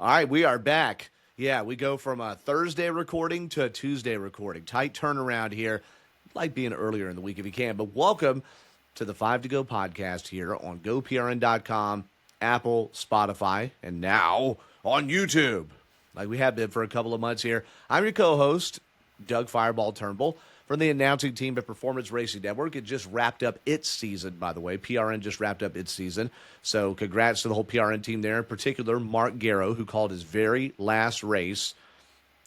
All right, we are back. Yeah, we go from a Thursday recording to a Tuesday recording. Tight turnaround here. Like being earlier in the week if you can. But welcome to the 5 to Go podcast here on GoPRN.com, Apple, Spotify, and now on YouTube, like we have been for a couple of months here. I'm your co-host, Doug Fireball Turnbull, from the announcing team at Performance Racing Network. It just wrapped up its season, by the way. PRN just wrapped up its season. So congrats to the whole PRN team there, in particular Mark Garrow, who called his very last race.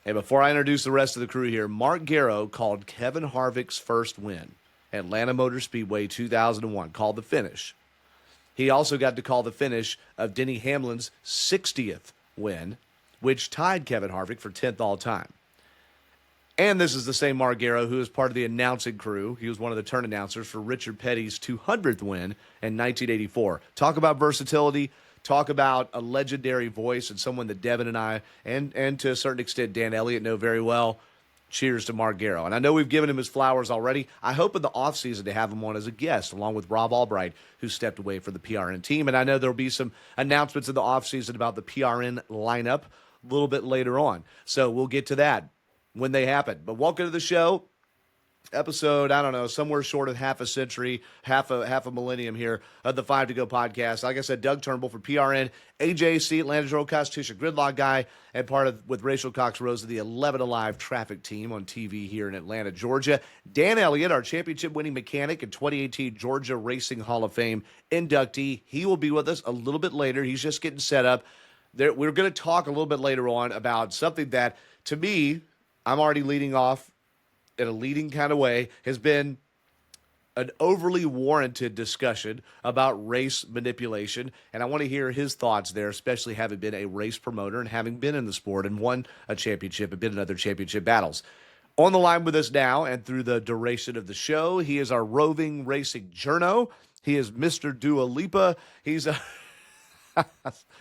And before I introduce the rest of the crew here, Mark Garrow called Kevin Harvick's first win, Atlanta Motor Speedway 2001, called the finish. He also got to call the finish of Denny Hamlin's 60th win, which tied Kevin Harvick for 10th all time. And this is the same Mark Garrow who is part of the announcing crew. He was one of the turn announcers for Richard Petty's 200th win in 1984. Talk about versatility. Talk about a legendary voice and someone that Devin and I, and to a certain extent Dan Elliott, know very well. Cheers to Mark Garrow. And I know we've given him his flowers already. I hope in the offseason to have him on as a guest, along with Rob Albright, who stepped away from the PRN team. And I know there will be some announcements in the offseason about the PRN lineup a little bit later on. So we'll get to that when they happen. But welcome to the show. Episode, I don't know, somewhere short of half a century, half a millennium here of the 5 to Go podcast. Like I said, Doug Turnbull for PRN, AJC, Atlanta Journal-Constitution Gridlock guy, and part of with Rachel Cox Rose of the 11 Alive traffic team on TV here in Atlanta, Georgia. Dan Elliott, our championship-winning mechanic and 2018 Georgia Racing Hall of Fame inductee. He will be with us a little bit later. He's just getting set up. We're going to talk a little bit later on about something that, to me, I'm already leading off in a leading kind of way, has been an overly warranted discussion about race manipulation. And I want to hear his thoughts there, especially having been a race promoter and having been in the sport and won a championship and been in other championship battles. On the line with us now and through the duration of the show, he is our roving racing journo. He is Mr. Dua Lipa. He's a...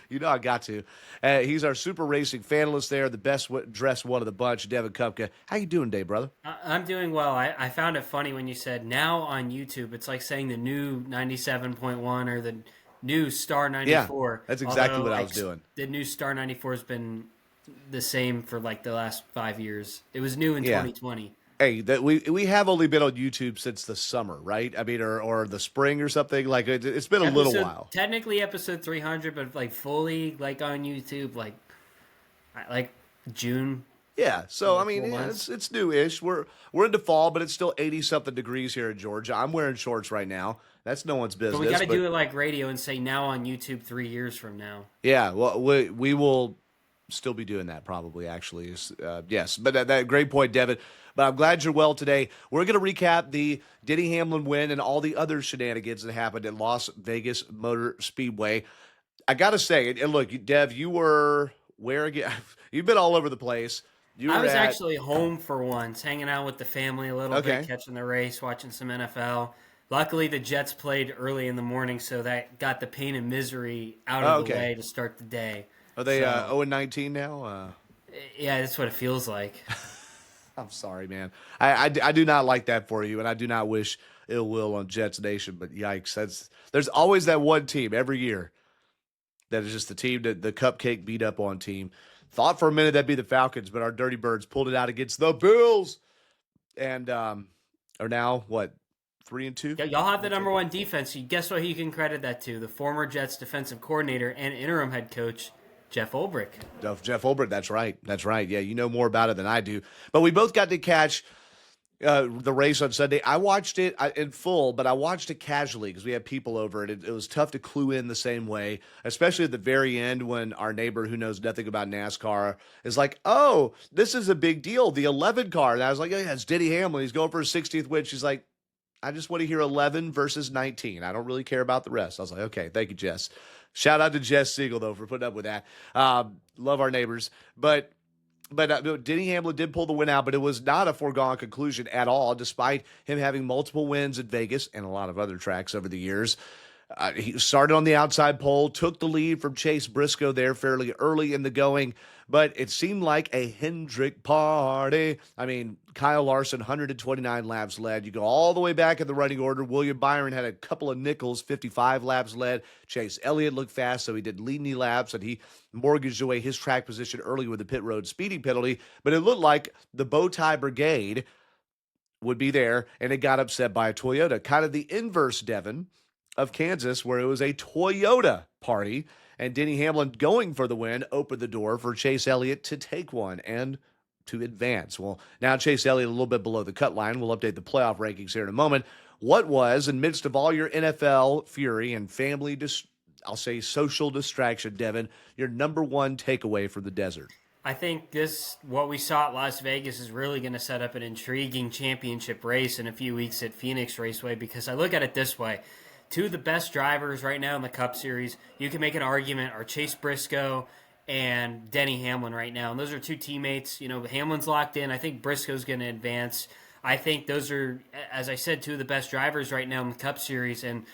You know I got to. He's our super racing fanalist there, the best dressed one of the bunch, Devin Kupka. How you doing today, brother? I'm doing well. I found it funny when you said now on YouTube. It's like saying the new 97.1 or the new Star 94. Yeah, that's exactly what I was doing. The new Star 94 has been the same for like the last 5 years. It was new in 2020. Hey, we have only been on YouTube since the summer, right? I mean, or the spring or something. Like it's been a little while. Technically, episode 300, but like fully, like on YouTube, like June. Yeah, so I mean, it's new-ish. We're into fall, but it's still 80-something degrees here in Georgia. I'm wearing shorts right now. That's no one's business. But we got to do it like radio and say now on YouTube 3 years from now. Yeah, well, we will still be doing that probably. Actually, yes. But that great point, Devin. But I'm glad you're well today. We're going to recap the Denny Hamlin win and all the other shenanigans that happened at Las Vegas Motor Speedway. I got to say, and look, Dev, you were where again? You've been all over the place. I was actually home for once, hanging out with the family a little bit, catching the race, watching some NFL. Luckily, the Jets played early in the morning, so that got the pain and misery out of the way to start the day. Are they 0-19 now? Yeah, that's what it feels like. I'm sorry, man. I do not like that for you, and I do not wish ill will on Jets Nation, but yikes. There's always that one team every year that is just the team, the cupcake beat up on team. Thought for a minute that'd be the Falcons, but our Dirty Birds pulled it out against the Bills and are now, 3-2? Yeah, y'all have the number one defense. Guess what you can credit that to? The former Jets defensive coordinator and interim head coach, Jeff Ulbrich. Jeff Ulbrich, that's right. Yeah, you know more about it than I do. But we both got to catch the race on Sunday. I watched it in full, but I watched it casually because we had people over it. It was tough to clue in the same way, especially at the very end when our neighbor who knows nothing about NASCAR is like, oh, this is a big deal, the 11 car. And I was like, yeah, it's Denny Hamlin. He's going for his 60th win. She's like, I just want to hear 11 versus 19. I don't really care about the rest. I was like, okay, thank you, Jess. Shout out to Jess Siegel, though, for putting up with that. Love our neighbors. But Denny Hamlin did pull the win out, but it was not a foregone conclusion at all, despite him having multiple wins at Vegas and a lot of other tracks over the years. He started on the outside pole, took the lead from Chase Briscoe there fairly early in the going, but it seemed like a Hendrick party. I mean, Kyle Larson, 129 laps led. You go all the way back in the running order. William Byron had a couple of nickels, 55 laps led. Chase Elliott looked fast, so he didn't lead any laps, and he mortgaged away his track position early with the pit road speeding penalty. But it looked like the bow tie brigade would be there, and it got upset by a Toyota. Kind of the inverse, Devin, of Kansas, where it was a Toyota party, and Denny Hamlin going for the win opened the door for Chase Elliott to take one and to advance. Well, now Chase Elliott a little bit below the cut line. We'll update the playoff rankings here in a moment. What was, in midst of all your NFL fury and family, I'll say social distraction, Devin, your number one takeaway from the desert? I think what we saw at Las Vegas is really going to set up an intriguing championship race in a few weeks at Phoenix Raceway, because I look at it this way. Two of the best drivers right now in the Cup Series, you can make an argument, are Chase Briscoe and Denny Hamlin right now. And those are two teammates. Hamlin's locked in. I think Briscoe's going to advance. I think those are, as I said, two of the best drivers right now in the Cup Series. And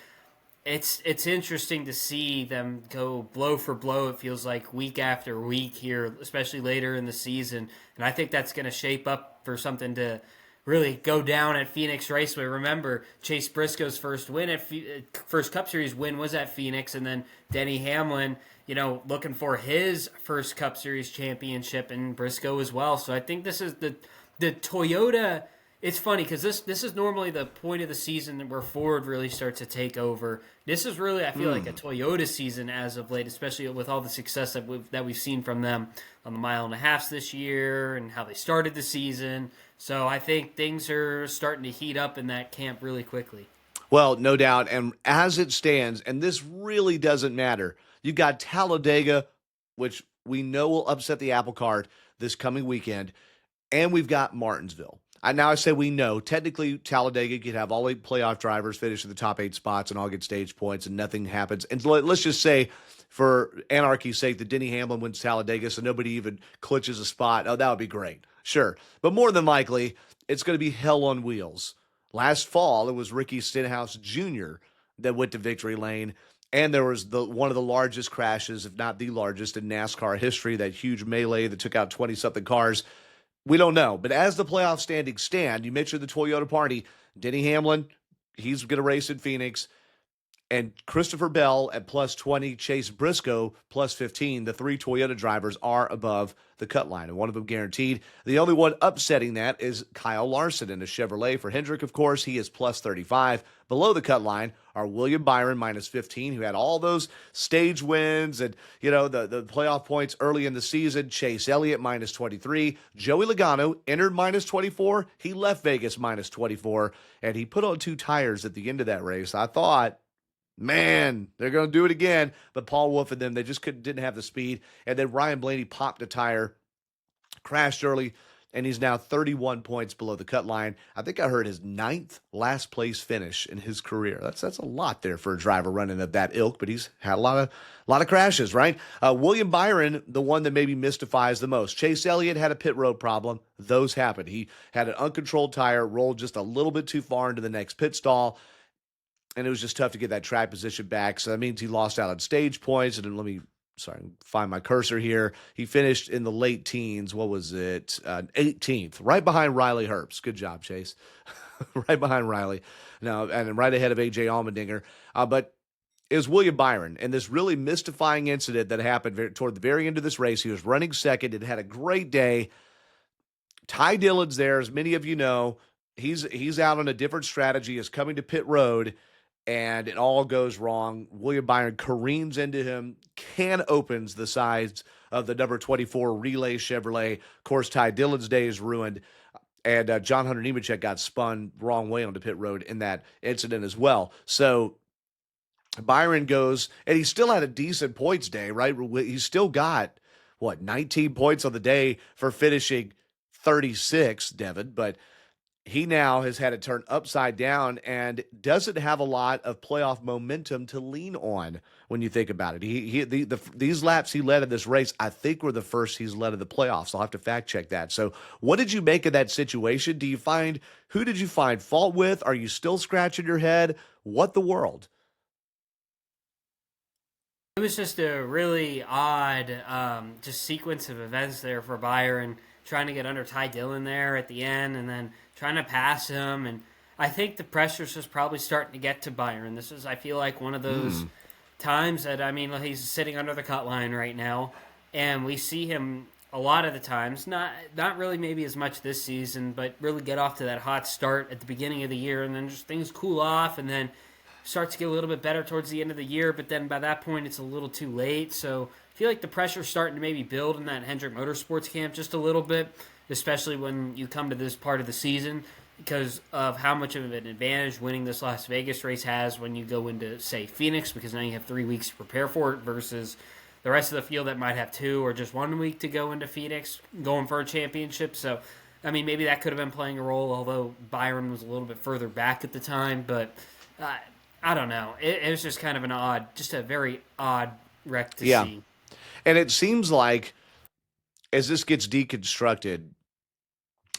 it's interesting to see them go blow for blow, it feels like, week after week here, especially later in the season. And I think that's going to shape up for something to really go down at Phoenix Raceway. Remember, Chase Briscoe's first Cup Series win was at Phoenix, and then Denny Hamlin, looking for his first Cup Series championship, and Briscoe as well. So I think this is the Toyota. It's funny because this is normally the point of the season where Ford really starts to take over. This is really, I feel like, a Toyota season as of late, especially with all the success that we've seen from them on the mile and a half this year and how they started the season. So I think things are starting to heat up in that camp really quickly. Well, no doubt. And as it stands, and this really doesn't matter, you've got Talladega, which we know will upset the apple cart this coming weekend, and we've got Martinsville. Now I say we know. Technically, Talladega could have all 8 playoff drivers finish in the top 8 spots and all get stage points, and nothing happens. And let's just say, for anarchy's sake, that Denny Hamlin wins Talladega, so nobody even clinches a spot. Oh, that would be great. Sure. But more than likely, it's going to be hell on wheels. Last fall, it was Ricky Stenhouse Jr. that went to victory lane, and there was one of the largest crashes, if not the largest, in NASCAR history, that huge melee that took out 20-something cars. We don't know. But as the playoff standings stand, you mentioned the Toyota party. Denny Hamlin, he's going to race in Phoenix. And Christopher Bell at plus 20, Chase Briscoe plus 15. The 3 Toyota drivers are above the cut line, and one of them guaranteed. The only one upsetting that is Kyle Larson in a Chevrolet. For Hendrick, of course, he is plus 35. Below the cut line are William Byron minus 15, who had all those stage wins and, the playoff points early in the season. Chase Elliott minus 23. Joey Logano entered minus 24. He left Vegas minus 24, and he put on 2 tires at the end of that race. I thought, man, they're going to do it again. But Paul Wolf and them, they just didn't have the speed. And then Ryan Blaney popped a tire, crashed early, and he's now 31 points below the cut line. I think I heard his 9th last place finish in his career. That's a lot there for a driver running of that ilk, but he's had a lot of crashes, right? William Byron, the one that maybe mystifies the most. Chase Elliott had a pit road problem. Those happened. He had an uncontrolled tire, rolled just a little bit too far into the next pit stall, and it was just tough to get that track position back. So that means he lost out on stage points. And find my cursor here. He finished in the late teens. What was it? 18th, right behind Riley Herbst. Good job, Chase. Right behind Riley. Now, and right ahead of A.J. Allmendinger. But it was William Byron. And this really mystifying incident that happened toward the very end of this race. He was running second. It had a great day. Ty Dillon's there, as many of you know. He's out on a different strategy, is coming to pit road, and it all goes wrong. William Byron careens into him, opens the sides of the number 24 Relay Chevrolet. Of course, Ty Dillon's day is ruined, and John Hunter Nemechek got spun the wrong way onto pit road in that incident as well. So Byron goes, and he still had a decent points day, right? He's still got, 19 points on the day for finishing 36, Devin, but he now has had it turned upside down and doesn't have a lot of playoff momentum to lean on when you think about it. These laps he led in this race, I think, were the first he's led in the playoffs. I'll have to fact check that. So what did you make of that situation? Who did you find fault with? Are you still scratching your head? What the world? It was just a really odd just sequence of events there for Byron, trying to get under Ty Dillon there at the end and then trying to pass him. And I think the pressure's just probably starting to get to Byron. This is, I feel like, one of those times that, I mean, he's sitting under the cut line right now. And we see him a lot of the times, not really maybe as much this season, but really get off to that hot start at the beginning of the year. And then just things cool off and then starts to get a little bit better towards the end of the year, but then by that point it's a little too late. So I feel like the pressure's starting to maybe build in that Hendrick Motorsports camp just a little bit, especially when you come to this part of the season because of how much of an advantage winning this Las Vegas race has when you go into, say, Phoenix, because now you have 3 weeks to prepare for it versus the rest of the field that might have 2 or just 1 week to go into Phoenix going for a championship. So, I mean, maybe that could have been playing a role, although Byron was a little bit further back at the time, but I don't know. It was just kind of a very odd wreck to see. And it seems like as this gets deconstructed,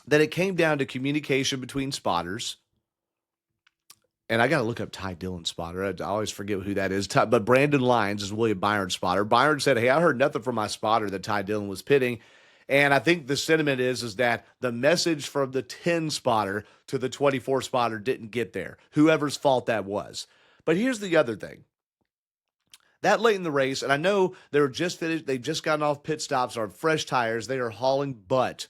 that it came down to communication between spotters. And I got to look up Ty Dillon spotter. I always forget who that is. But Brandon Lyons is William Byron's spotter. Byron said, hey, I heard nothing from my spotter that Ty Dillon was pitting. And I think the sentiment is that the message from the 10 spotter to the 24 spotter didn't get there, whoever's fault that was. But here's the other thing. That late in the race, and I know they were just finished, they've just gotten off pit stops on fresh tires. They are hauling butt.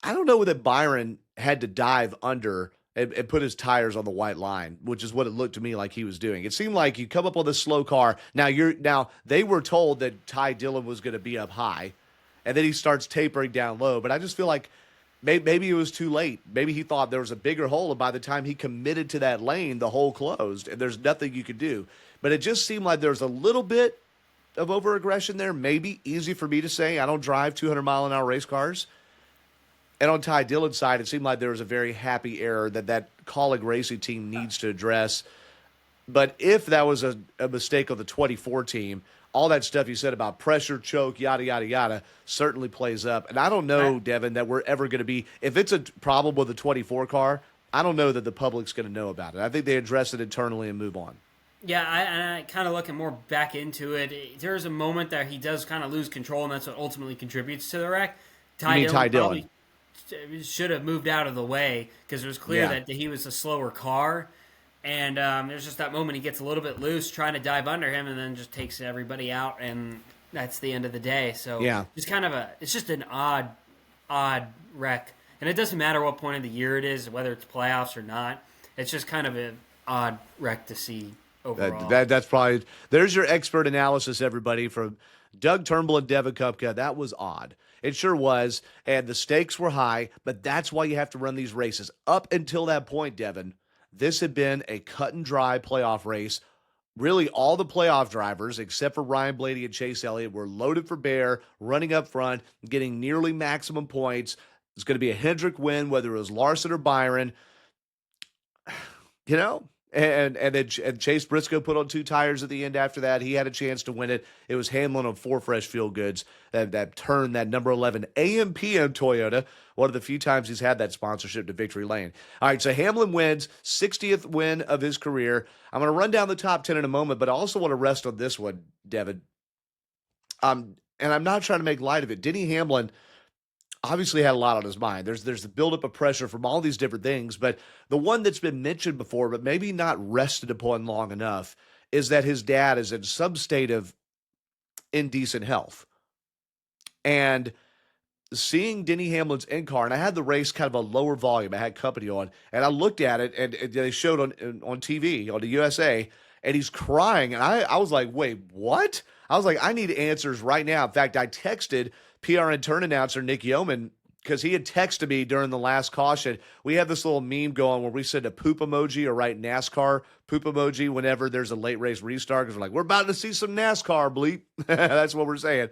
I don't know that Byron had to dive under and put his tires on the white line, which is what it looked to me like he was doing. It seemed like you come up on this slow car. Now they were told that Ty Dillon was going to be up high, and then he starts tapering down low. But I just feel like maybe it was too late. Maybe he thought there was a bigger hole, and by the time he committed to that lane, the hole closed, and there's nothing you could do. But it just seemed like there was a little bit of over-aggression there. Maybe easy for me to say. I don't drive 200-mile-an-hour race cars. And on Ty Dillon's side, it seemed like there was a very happy error that Colleague Racing team needs to address. But if that was a mistake of the 24 team, all that stuff you said about pressure, choke, yada, yada, yada, certainly plays up. And I don't know, Devin, that we're ever going to be – if it's a problem with the 24 car, I don't know that the public's going to know about it. I think they address it internally and move on. Yeah, I kind of looking more back into it. There's a moment that he does kind of lose control, and that's what ultimately contributes to the wreck. Ty Dillon should have moved out of the way because it was clear that he was a slower car. And there's just that moment he gets a little bit loose trying to dive under him and then just takes everybody out, and that's the end of the day. So it's kind of it's just an odd wreck. And it doesn't matter what point of the year it is, whether it's playoffs or not. It's just kind of an odd wreck to see overall. That's probably – there's your expert analysis, everybody, from Doug Turnbull and Devin Kupka. That was odd. It sure was, and the stakes were high, but that's why you have to run these races. Up until that point, Devin, this had been a cut-and-dry playoff race. Really, all the playoff drivers, except for Ryan Blaney and Chase Elliott, were loaded for bear, running up front, getting nearly maximum points. It's going to be a Hendrick win, whether it was Larson or Byron. You know? And Chase Briscoe put on 2 tires at the end after that. He had a chance to win it. It was Hamlin on 4 fresh fuel goods that turned that number 11 AM/PM Toyota, one of the few times he's had that sponsorship, to victory lane. All right, so Hamlin wins, 60th win of his career. I'm going to run down the top 10 in a moment, but I also want to rest on this one, Devin. And I'm not trying to make light of it. Denny Hamlin obviously had a lot on his mind. There's the buildup of pressure from all these different things, but the one that's been mentioned before, but maybe not rested upon long enough, is that his dad is in some state of indecent health. And seeing Denny Hamlin's in-car, and I had the race kind of a lower volume, I had company on, and I looked at it, and they showed on TV, on the USA, and he's crying, and I was like, wait, what? I was like, I need answers right now. In fact, I texted PRN turn announcer Nick Yeoman because he had texted me during the last caution. We have this little meme going where we send a poop emoji or write NASCAR poop emoji whenever there's a late race restart because we're like, we're about to see some NASCAR, bleep. That's what we're saying.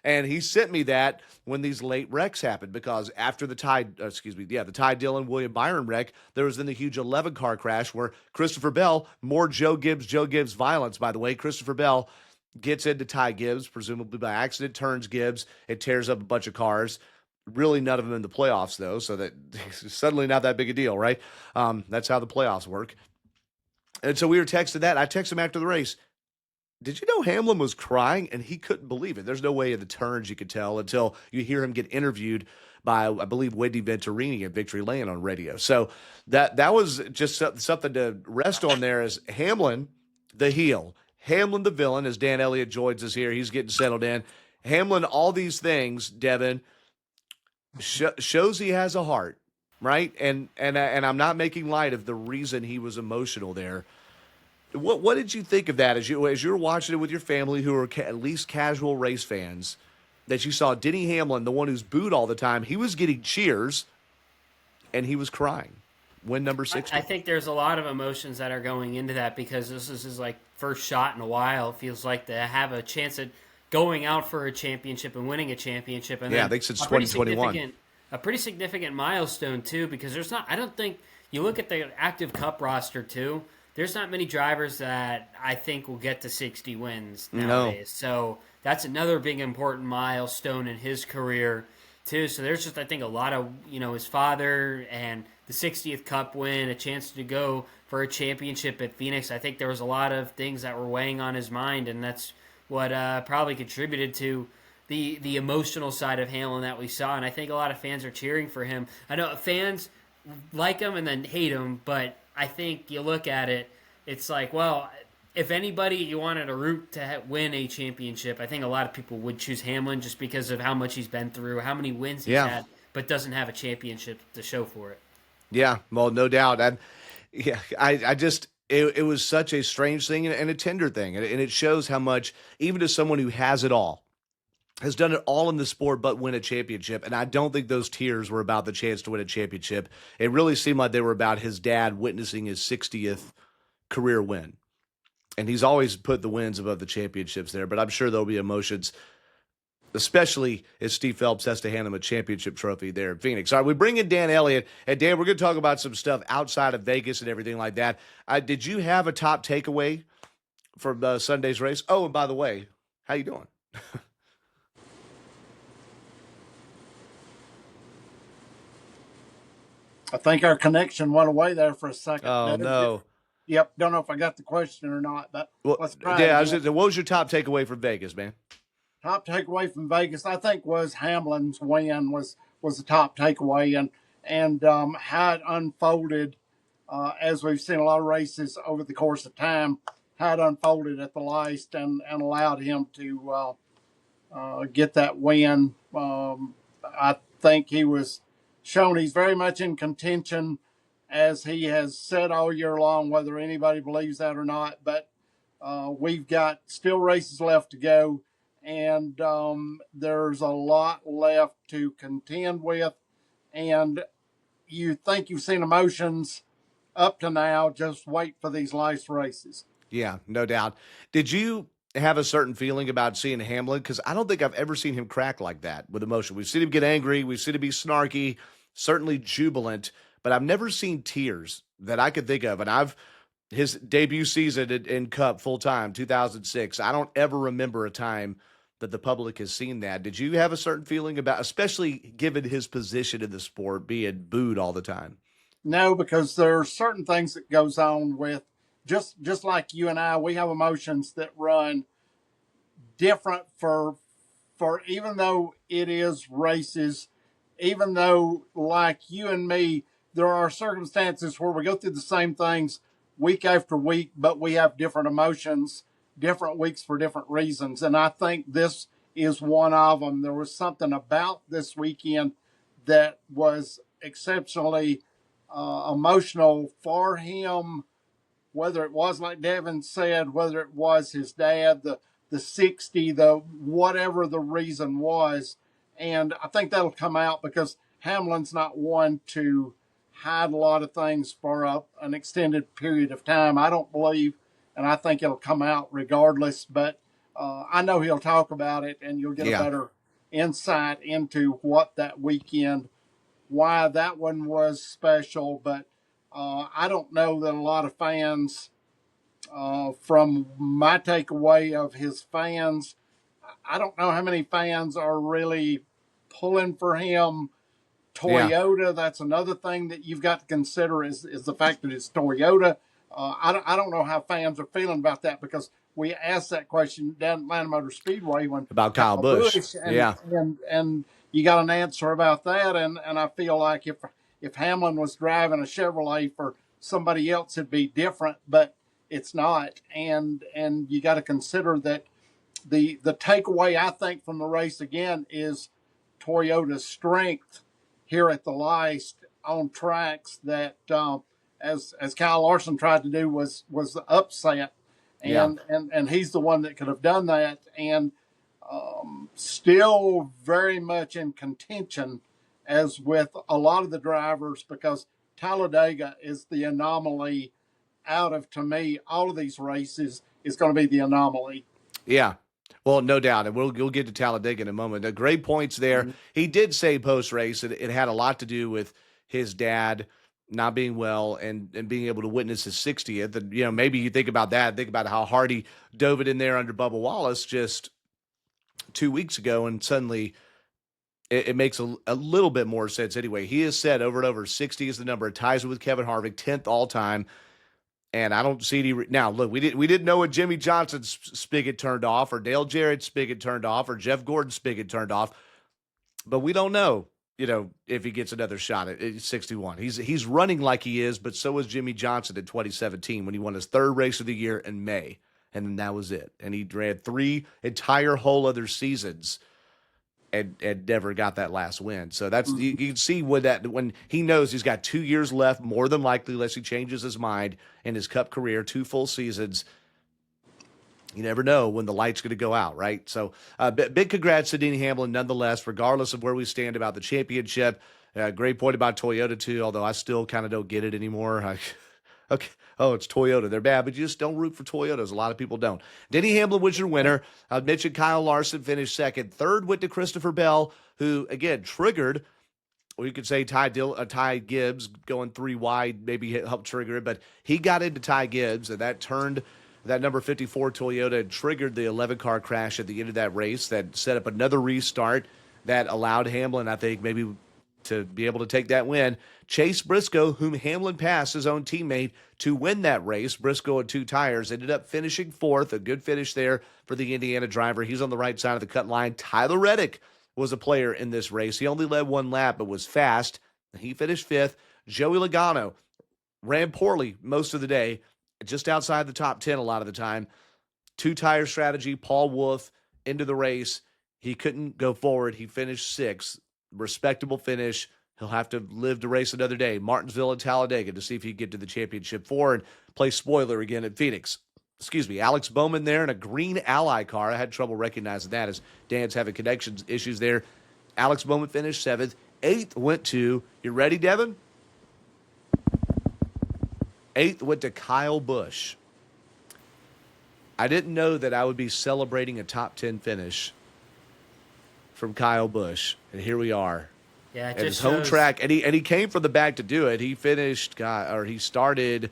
And he sent me that when these late wrecks happened because after the Ty Dillon, William Byron wreck, there was then the huge 11-car crash where Christopher Bell, more Joe Gibbs violence, by the way, Christopher Bell gets into Ty Gibbs, presumably by accident, turns Gibbs, it tears up a bunch of cars. Really none of them in the playoffs, though, so that suddenly not that big a deal, right? That's how the playoffs work. And so we were texting that. I texted him after the race. Did you know Hamlin was crying and he couldn't believe it? There's no way in the turns you could tell until you hear him get interviewed by, I believe, Wendy Venturini at Victory Lane on radio. So that was just something to rest on there as Hamlin, the heel, Hamlin, the villain, as Dan Elliott joins us here. He's getting settled in. Hamlin, all these things, Devin, shows he has a heart, right? And I'm not making light of the reason he was emotional there. What did you think of that as you were watching it with your family, who are at least casual race fans? That you saw Denny Hamlin, the one who's booed all the time, he was getting cheers, and he was crying. Win number 60. I think there's a lot of emotions that are going into that because this is his first shot in a while. It feels like to have a chance at going out for a championship and winning a championship. And yeah, I think since 2021. A pretty significant milestone too, because I don't think you look at the active Cup roster too. There's not many drivers that I think will get to 60 wins nowadays. No. So that's another big important milestone in his career too. So there's just, I think, a lot of, his father and the 60th Cup win, a chance to go for a championship at Phoenix. I think there was a lot of things that were weighing on his mind, and that's what probably contributed to the emotional side of Hamlin that we saw. And I think a lot of fans are cheering for him. I know fans like him and then hate him, but I think you look at it, it's like, well, if anybody you wanted to root to win a championship, I think a lot of people would choose Hamlin just because of how much he's been through, how many wins he's had, but doesn't have a championship to show for it. Yeah, well, no doubt. I just, it was such a strange thing and a tender thing. And it shows how much, even to someone who has it all, has done it all in the sport but win a championship. And I don't think those tears were about the chance to win a championship. It really seemed like they were about his dad witnessing his 60th career win. And he's always put the wins above the championships there. But I'm sure there'll be emotions, especially if Steve Phelps has to hand him a championship trophy there in Phoenix. All right, we bring in Dan Elliott. And Dan, we're going to talk about some stuff outside of Vegas and everything like that. Did you have a top takeaway from Sunday's race? Oh, and by the way, how you doing? I think our connection went away there for a second. Oh, no. Yep. Don't know if I got the question or not, but let's try it. What was your top takeaway from Vegas, man? Top takeaway from Vegas, I think, was Hamlin's win was the top takeaway, and how it unfolded, as we've seen a lot of races over the course of time, how it unfolded at the last and allowed him to get that win. I think he was shown he's very much in contention, as he has said all year long, whether anybody believes that or not. But we've got still races left to go, and there's a lot left to contend with. And you think you've seen emotions up to now, just wait for these last races. Yeah, no doubt. Did you have a certain feeling about seeing Hamlin? Because I don't think I've ever seen him crack like that with emotion. We've seen him get angry. We've seen him be snarky, certainly jubilant, but I've never seen tears that I could think of. And his debut season in Cup full time, 2006, I don't ever remember a time that the public has seen that. Did you have a certain feeling about, especially given his position in the sport, being booed all the time? No, because there are certain things that goes on with, just like you and I, we have emotions that run different for even though it is races, even though, like you and me, there are circumstances where we go through the same things week after week, but we have different emotions, different weeks for different reasons. And I think this is one of them. There was something about this weekend that was exceptionally emotional for him, whether it was, like Devin said, whether it was his dad, the 60, the whatever the reason was. And I think that'll come out because Hamlin's not one to hide a lot of things for an extended period of time, I don't believe, and I think it'll come out regardless. But I know he'll talk about it, and you'll get a better insight into what that weekend, why that one was special. But I don't know that a lot of fans, from my takeaway of his fans, I don't know how many fans are really pulling for him. Toyota, that's another thing that you've got to consider is the fact that it's Toyota. I don't know how fans are feeling about that, because we asked that question down at Atlanta Motor Speedway when about Kyle Busch. Yeah. And you got an answer about that. And I feel like if Hamlin was driving a Chevrolet for somebody else, it'd be different, but it's not. And you got to consider that the takeaway, I think, from the race again is Toyota's strength here at the last on tracks that, as Kyle Larson tried to do, was the upset, and he's the one that could have done that, and still very much in contention, as with a lot of the drivers, because Talladega is the anomaly. Out of, to me, all of these races is going to be the anomaly. Yeah. Well, no doubt, and we'll get to Talladega in a moment. Great points there. Mm-hmm. He did say post-race it had a lot to do with his dad not being well and being able to witness his 60th. And, maybe you think about that, think about how hard he dove it in there under Bubba Wallace just 2 weeks ago, and suddenly it makes a little bit more sense anyway. He has said over and over 60 is the number. It ties with Kevin Harvick, 10th all-time. And I don't see any now. Look, we didn't know when Jimmy Johnson's spigot turned off, or Dale Jarrett's spigot turned off, or Jeff Gordon's spigot turned off, but we don't know. If he gets another shot at 61, he's running like he is, but so was Jimmy Johnson in 2017 when he won his third race of the year in May, and then that was it. And he ran 3 entire whole other seasons and never got that last win. So that's you can see when he knows he's got 2 years left, more than likely, unless he changes his mind in his Cup career, 2 full seasons. You never know when the light's going to go out, right? So big congrats to Denny Hamlin nonetheless, regardless of where we stand about the championship. Great point about Toyota too, although I still kind of don't get it anymore. Okay. Oh, it's Toyota. They're bad, but you just don't root for Toyotas. A lot of people don't. Denny Hamlin was your winner. I mentioned Kyle Larson finished second. Third went to Christopher Bell, who, again, triggered, or you could say Ty Gibbs going 3 wide, maybe helped trigger it, but he got into Ty Gibbs, and that turned that number 54 Toyota and triggered the 11-car crash at the end of that race that set up another restart that allowed Hamlin, I think, maybe to be able to take that win. Chase Briscoe, whom Hamlin passed, his own teammate, to win that race. Briscoe had 2 tires, ended up finishing 4th. A good finish there for the Indiana driver. He's on the right side of the cut line. Tyler Reddick was a player in this race. He only led 1 lap, but was fast. He finished 5th. Joey Logano ran poorly most of the day, just outside the top 10 a lot of the time. 2-tire strategy. Paul Wolfe into the race. He couldn't go forward. He finished 6th. Respectable finish. He'll have to live to race another day. Martinsville and Talladega to see if he can get to the championship 4 and play spoiler again at Phoenix. Alex Bowman there in a green Ally car. I had trouble recognizing that as Dan's having connections issues there. Alex Bowman finished 7th. 8th went to, you ready, Devin? 8th went to Kyle Busch. I didn't know that I would be celebrating a top 10 finish from Kyle Busch, and here we are. Yeah, at his home track, and he came from the back to do it. He finished, he started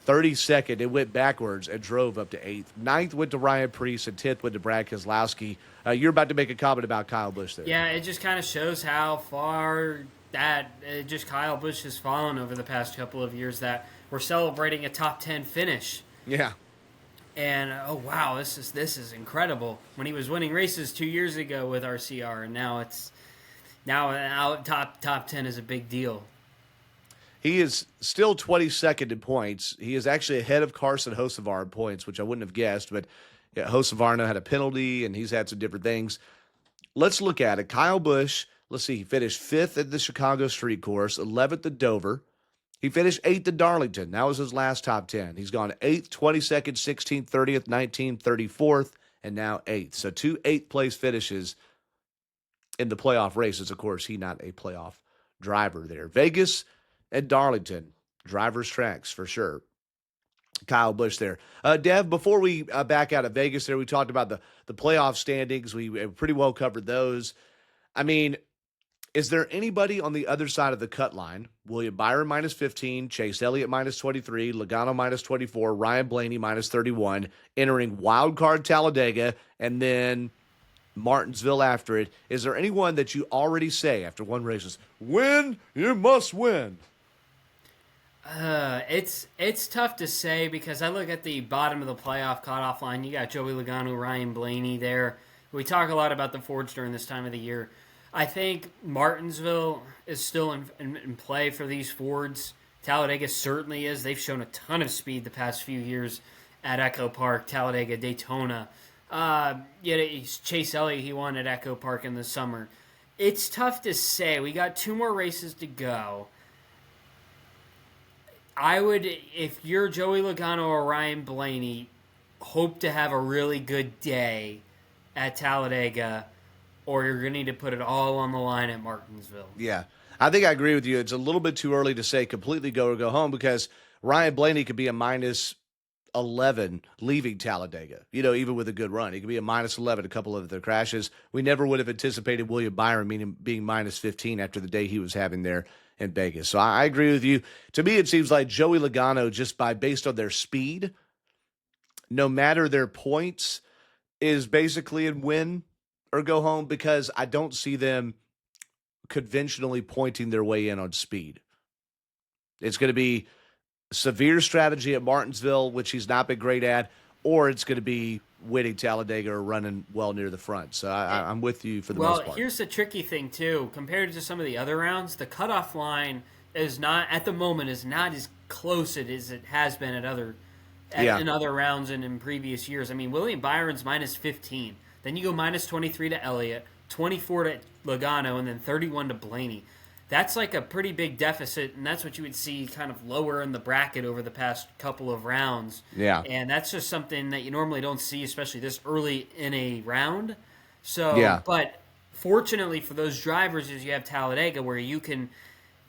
32nd. It went backwards and drove up to 8th. 9th went to Ryan Preece, and 10th went to Brad Keselowski. You're about to make a comment about Kyle Busch there. Yeah, it just kind of shows how far Kyle Busch has fallen over the past couple of years. That we're celebrating a top 10 finish. Yeah. And oh wow, this is incredible. When he was winning races 2 years ago with RCR, and now top 10 is a big deal. He is still 22nd in points. He is actually ahead of Carson Hocevar in points, which I wouldn't have guessed. But yeah, Hocevar had a penalty, and he's had some different things. Let's look at it. Kyle Busch. Let's see. He finished 5th at the Chicago Street Course, 11th at Dover. He finished 8th at Darlington. That was his last top 10. He's gone 8th, 22nd, 16th, 30th, 19th, 34th, and now 8th. So 2 8th-place finishes in the playoff races. Of course, he's not a playoff driver there. Vegas and Darlington, driver's tracks for sure. Kyle Busch there. Dev, before we back out of Vegas there, we talked about the playoff standings. We pretty well covered those. I mean, is there anybody on the other side of the cut line? William Byron minus 15, Chase Elliott minus 23, Logano minus 24, Ryan Blaney minus 31, entering wild card Talladega, and then Martinsville after it. Is there anyone that you already say after one race is, win, you must win? It's tough to say because I look at the bottom of the playoff cutoff line. You got Joey Logano, Ryan Blaney there. We talk a lot about the Fords during this time of the year. I think Martinsville is still in play for these Fords. Talladega certainly is. They've shown a ton of speed the past few years at Echo Park, Talladega, Daytona. Chase Elliott, he won at Echo Park in the summer. It's tough to say. We got 2 more races to go. I would, if you're Joey Logano or Ryan Blaney, hope to have a really good day at Talladega, or you're going to need to put it all on the line at Martinsville. Yeah, I think I agree with you. It's a little bit too early to say completely go or go home because Ryan Blaney could be a minus 11 leaving Talladega, even with a good run. He could be a minus 11, a couple of their crashes. We never would have anticipated William Byron being minus 15 after the day he was having there in Vegas. So I agree with you. To me, it seems like Joey Logano, based on their speed, no matter their points, is basically in win or go home because I don't see them conventionally pointing their way in on speed. It's going to be severe strategy at Martinsville, which he's not been great at, or it's going to be winning Talladega or running well near the front. So I'm with you for the most part. Well, here's the tricky thing, too. Compared to some of the other rounds, the cutoff line is not, at the moment, is not as close as it has been in other rounds and in previous years. I mean, William Byron's minus 15. Then you go minus 23 to Elliott, 24 to Logano, and then 31 to Blaney. That's like a pretty big deficit, and that's what you would see kind of lower in the bracket over the past couple of rounds. Yeah. And that's just something that you normally don't see, especially this early in a round. So, yeah. But fortunately for those drivers is you have Talladega where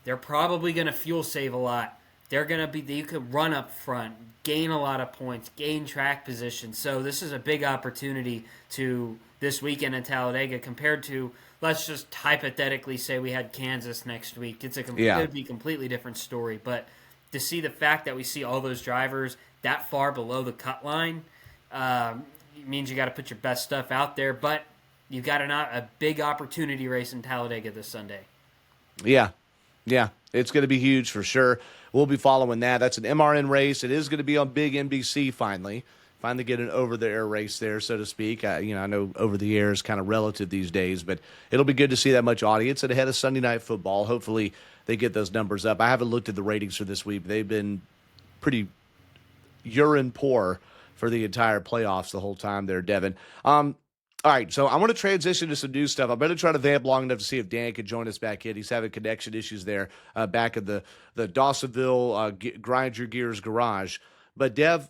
they're probably going to fuel save a lot. You could run up front, gain a lot of points, gain track position. So this is a big opportunity to this weekend in Talladega compared to, let's just hypothetically say we had Kansas next week. It would be a completely different story. But to see the fact that we see all those drivers that far below the cut line means you got to put your best stuff out there. But you got a big opportunity race in Talladega this Sunday. Yeah. It's going to be huge for sure. We'll be following that. That's an MRN race. It is going to be on big NBC finally get an over-the-air race there, so to speak. I know over-the-air is kind of relative these days, but it'll be good to see that much audience. And ahead of Sunday Night Football, hopefully they get those numbers up. I haven't looked at the ratings for this week. They've been pretty urine poor for the entire playoffs the whole time there, Devin. All right, so I want to transition to some new stuff. I'm going to try to vamp long enough to see if Dan can join us back in. He's having connection issues there back in the Dawsonville Grind Your Gears garage. But, Dev,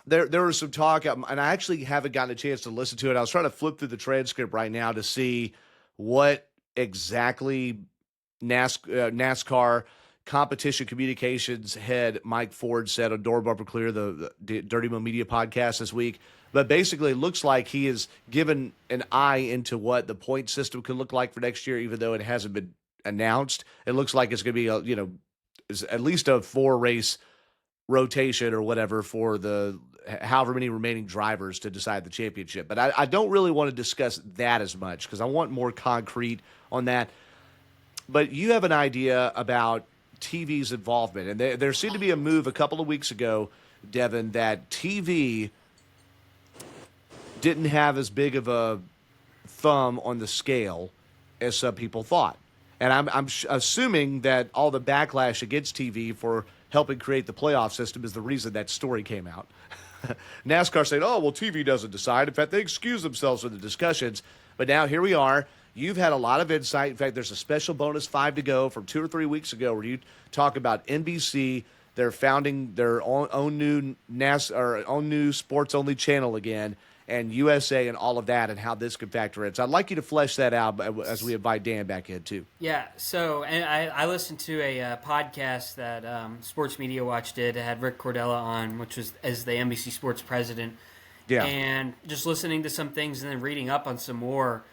there was some talk, and I actually haven't gotten a chance to listen to it. I was trying to flip through the transcript right now to see what exactly NASCAR competition communications head Mike Ford said on Door Bumper Clear, the Dirty Mo Media podcast this week. But basically, it looks like he has given an eye into what the point system could look like for next year, even though it hasn't been announced. It looks like it's going to be at least a 4-race rotation or whatever for the however many remaining drivers to decide the championship. But I don't really want to discuss that as much because I want more concrete on that. But you have an idea about TV's involvement, and there seemed to be a move a couple of weeks ago, Devin, that TV didn't have as big of a thumb on the scale as some people thought. And I'm assuming that all the backlash against TV for helping create the playoff system is the reason that story came out. NASCAR saying, oh, well, TV doesn't decide. In fact, they excuse themselves from the discussions. But now here we are. You've had a lot of insight. In fact, there's a special bonus 5 to go from 2 or 3 weeks ago where you talk about NBC. They're founding their own new sports-only channel again, and USA and all of that and how this could factor in. So I'd like you to flesh that out as we invite Dan back in, too. Yeah, so and I listened to a podcast that Sports Media Watch did. It had Rick Cordella on, which was as the NBC Sports president. Yeah. And just listening to some things and then reading up on some more.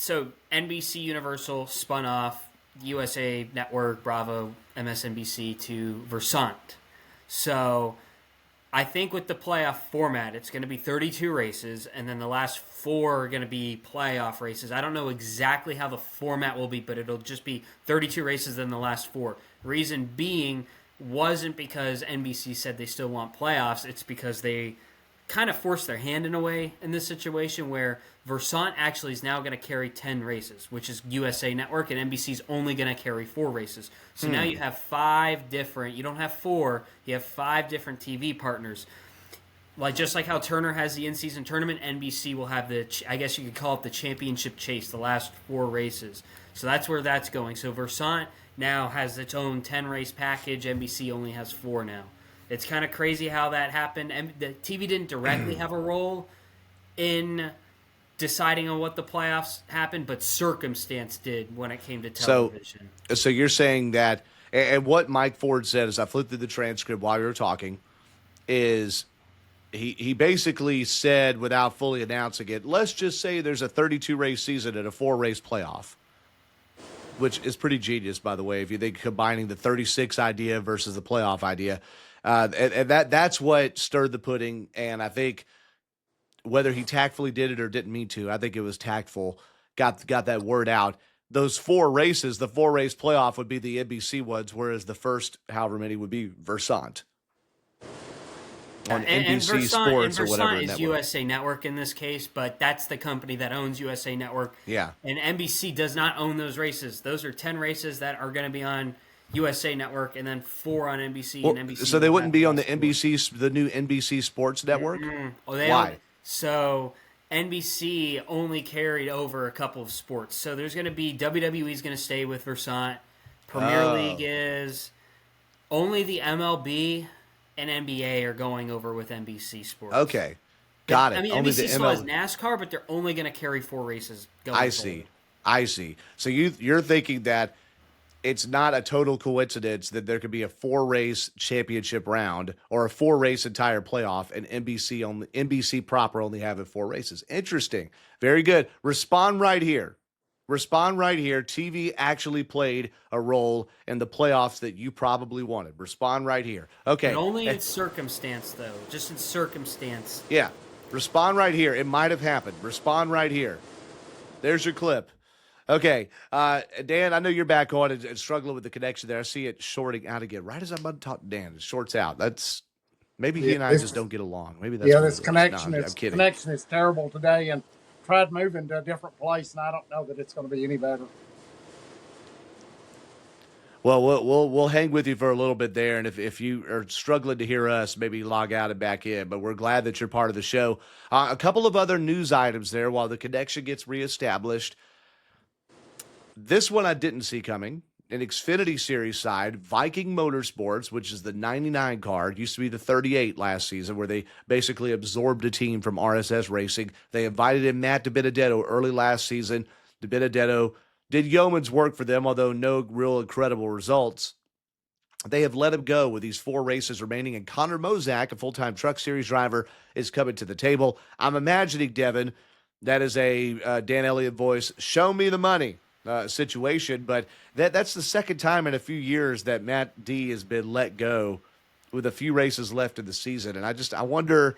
So NBC Universal spun off USA Network, Bravo, MSNBC to Versant. So I think with the playoff format, it's going to be 32 races, and then the last 4 are going to be playoff races. I don't know exactly how the format will be, but it'll just be 32 races, then the last 4. Reason being wasn't because NBC said they still want playoffs. It's because they kind of forced their hand in a way in this situation where Versant actually is now going to carry 10 races, which is USA Network, and NBC's only going to carry 4 races. So now you have 5 different, you don't have 4, you have 5 different TV partners. Like just like how Turner has the in-season tournament, NBC will have I guess you could call it the championship chase, the last 4 races. So that's where that's going. So Versant now has its own 10-race package. NBC only has 4 now. It's kind of crazy how that happened. And the TV didn't directly have a role in deciding on what the playoffs happened, but circumstance did when it came to television. So you're saying that, and what Mike Ford said as I flipped through the transcript while you were talking, is he basically said without fully announcing it, let's just say there's a 32-race season and a 4-race playoff, which is pretty genius, by the way, if you think combining the 36 idea versus the playoff idea. And that's what stirred the pudding, and I think whether he tactfully did it or didn't mean to, I think it was tactful, got that word out. Those 4 races, the 4-race playoff would be the NBC ones, whereas the first however many would be Versant. On NBC Sports or whatever. Versant is USA Network in this case, but that's the company that owns USA Network. Yeah. And NBC does not own those races. Those are 10 races that are going to be on USA Network, and then 4 on NBC. Well, and NBC so they wouldn't be on the new NBC Sports Network? Why? So NBC only carried over a couple of sports. So there's going to be WWE's going to stay with Versant. Premier League is only the MLB and NBA are going over with NBC Sports. Okay, got it. I mean, only NBC still has NASCAR, but they're only going to carry 4 races going forward. I see. So you're thinking that it's not a total coincidence that there could be a 4-race championship round or a 4-race entire playoff, and NBC proper only having 4 races. Interesting. Very good. Respond right here. TV actually played a role in the playoffs that you probably wanted. Respond right here. Okay. But only in circumstance, though. Just in circumstance. Yeah. Respond right here. It might have happened. Respond right here. There's your clip. Okay, Dan, I know you're back on and struggling with the connection there. I see it shorting out again. Right as I'm about to talk to Dan, it shorts out. That's maybe he and I just don't get along. Maybe that's this connection. No, connection is terrible today, and tried moving to a different place, and I don't know that it's going to be any better. Well, we'll hang with you for a little bit there, and if you are struggling to hear us, maybe log out and back in. But we're glad that you're part of the show. A couple of other news items there while the connection gets reestablished. This one I didn't see coming. In Xfinity Series side, Viking Motorsports, which is the 99 car, used to be the 38 last season, where they basically absorbed a team from RSS Racing. They invited in Matt DiBenedetto early last season. DiBenedetto did yeoman's work for them, although no real incredible results. They have let him go with these 4 races remaining, and Connor Mozak, a full-time Truck Series driver, is coming to the table. I'm imagining, Devin, that is a Dan Elliott voice, show me the money situation, but that's the second time in a few years that Matt D has been let go with a few races left in the season. And I wonder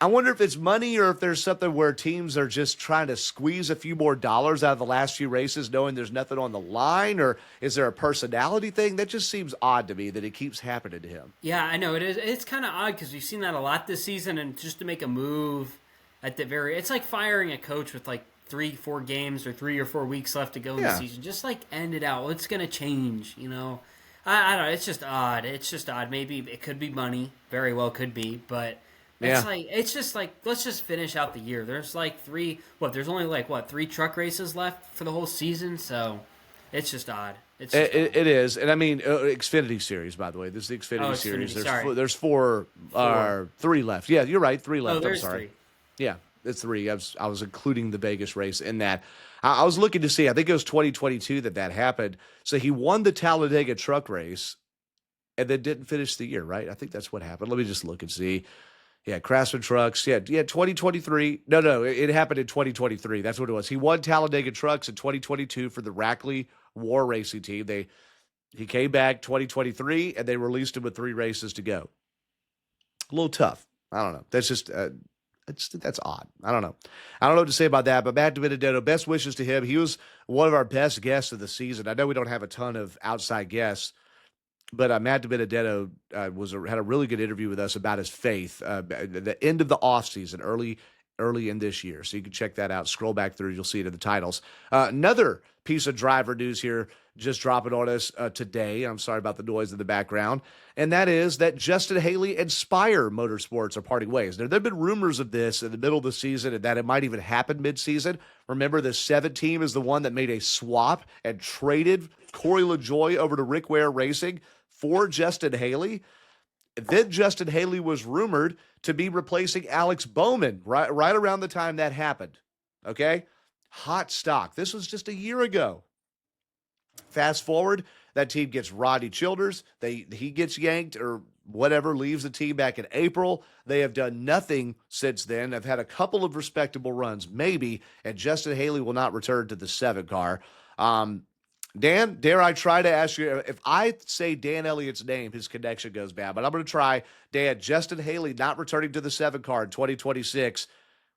if it's money or if there's something where teams are just trying to squeeze a few more dollars out of the last few races knowing there's nothing on the line, or is there a personality thing? That just seems odd to me that it keeps happening to him. Yeah, I know. It's kind of odd because we've seen that a lot this season, and just to make a move at the it's like firing a coach with like 3-4 games or 3 or 4 weeks left to go in the season. Just like end it out. It's going to change, I don't know. It's just odd. Maybe it could be money. Very well could be. But it's just like, let's just finish out the year. There's like there's only 3 truck races left for the whole season. So it's just odd. It is. And I mean, Xfinity Series, by the way. This is the Xfinity Series. There's 3 left. Yeah, you're right. 3 left. I'm sorry. 3. Yeah. It's 3. I was including the Vegas race in that. I was looking to see. I think it was 2022 that happened. So he won the Talladega truck race and then didn't finish the year, right? I think that's what happened. Let me just look and see. Yeah, Craftsman Trucks. Yeah, 2023. No, it happened in 2023. That's what it was. He won Talladega Trucks in 2022 for the Rackley War Racing team. He came back 2023, and they released him with 3 races to go. A little tough. I don't know. That's just I just think that's odd. I don't know. I don't know what to say about that, but Matt DiBenedetto, best wishes to him. He was one of our best guests of the season. I know we don't have a ton of outside guests, but Matt DiBenedetto had a really good interview with us about his faith at the end of the offseason, early in this year. So you can check that out. Scroll back through. You'll see it in the titles. Another piece of driver news here just dropping on us today. I'm sorry about the noise in the background. And that is that Justin Haley and Spire Motorsports are parting ways. Now, there have been rumors of this in the middle of the season and that it might even happen midseason. Remember, the 7 team is the one that made a swap and traded Corey LaJoie over to Rick Ware Racing for Justin Haley. Then Justin Haley was rumored to be replacing Alex Bowman right around the time that happened. Okay? Hot stock. This was just a year ago. Fast forward, that team gets Rodney Childers. He gets yanked or whatever, leaves the team back in April. They have done nothing since then. They've had a couple of respectable runs, maybe, and Justin Haley will not return to the 7 car. Dan, dare I try to ask you, if I say Dan Elliott's name, his connection goes bad, but I'm going to try. Dan, Justin Haley not returning to the 7 car in 2026.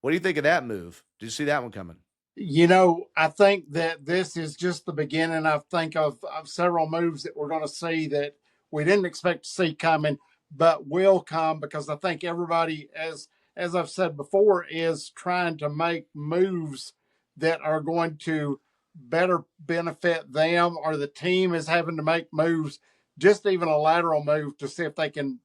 What do you think of that move? Did you see that one coming? I think that this is just the beginning. I think of several moves that we're going to see that we didn't expect to see coming, but will come, because I think everybody, as I've said before, is trying to make moves that are going to better benefit them, or the team is having to make moves, just even a lateral move, to see if they can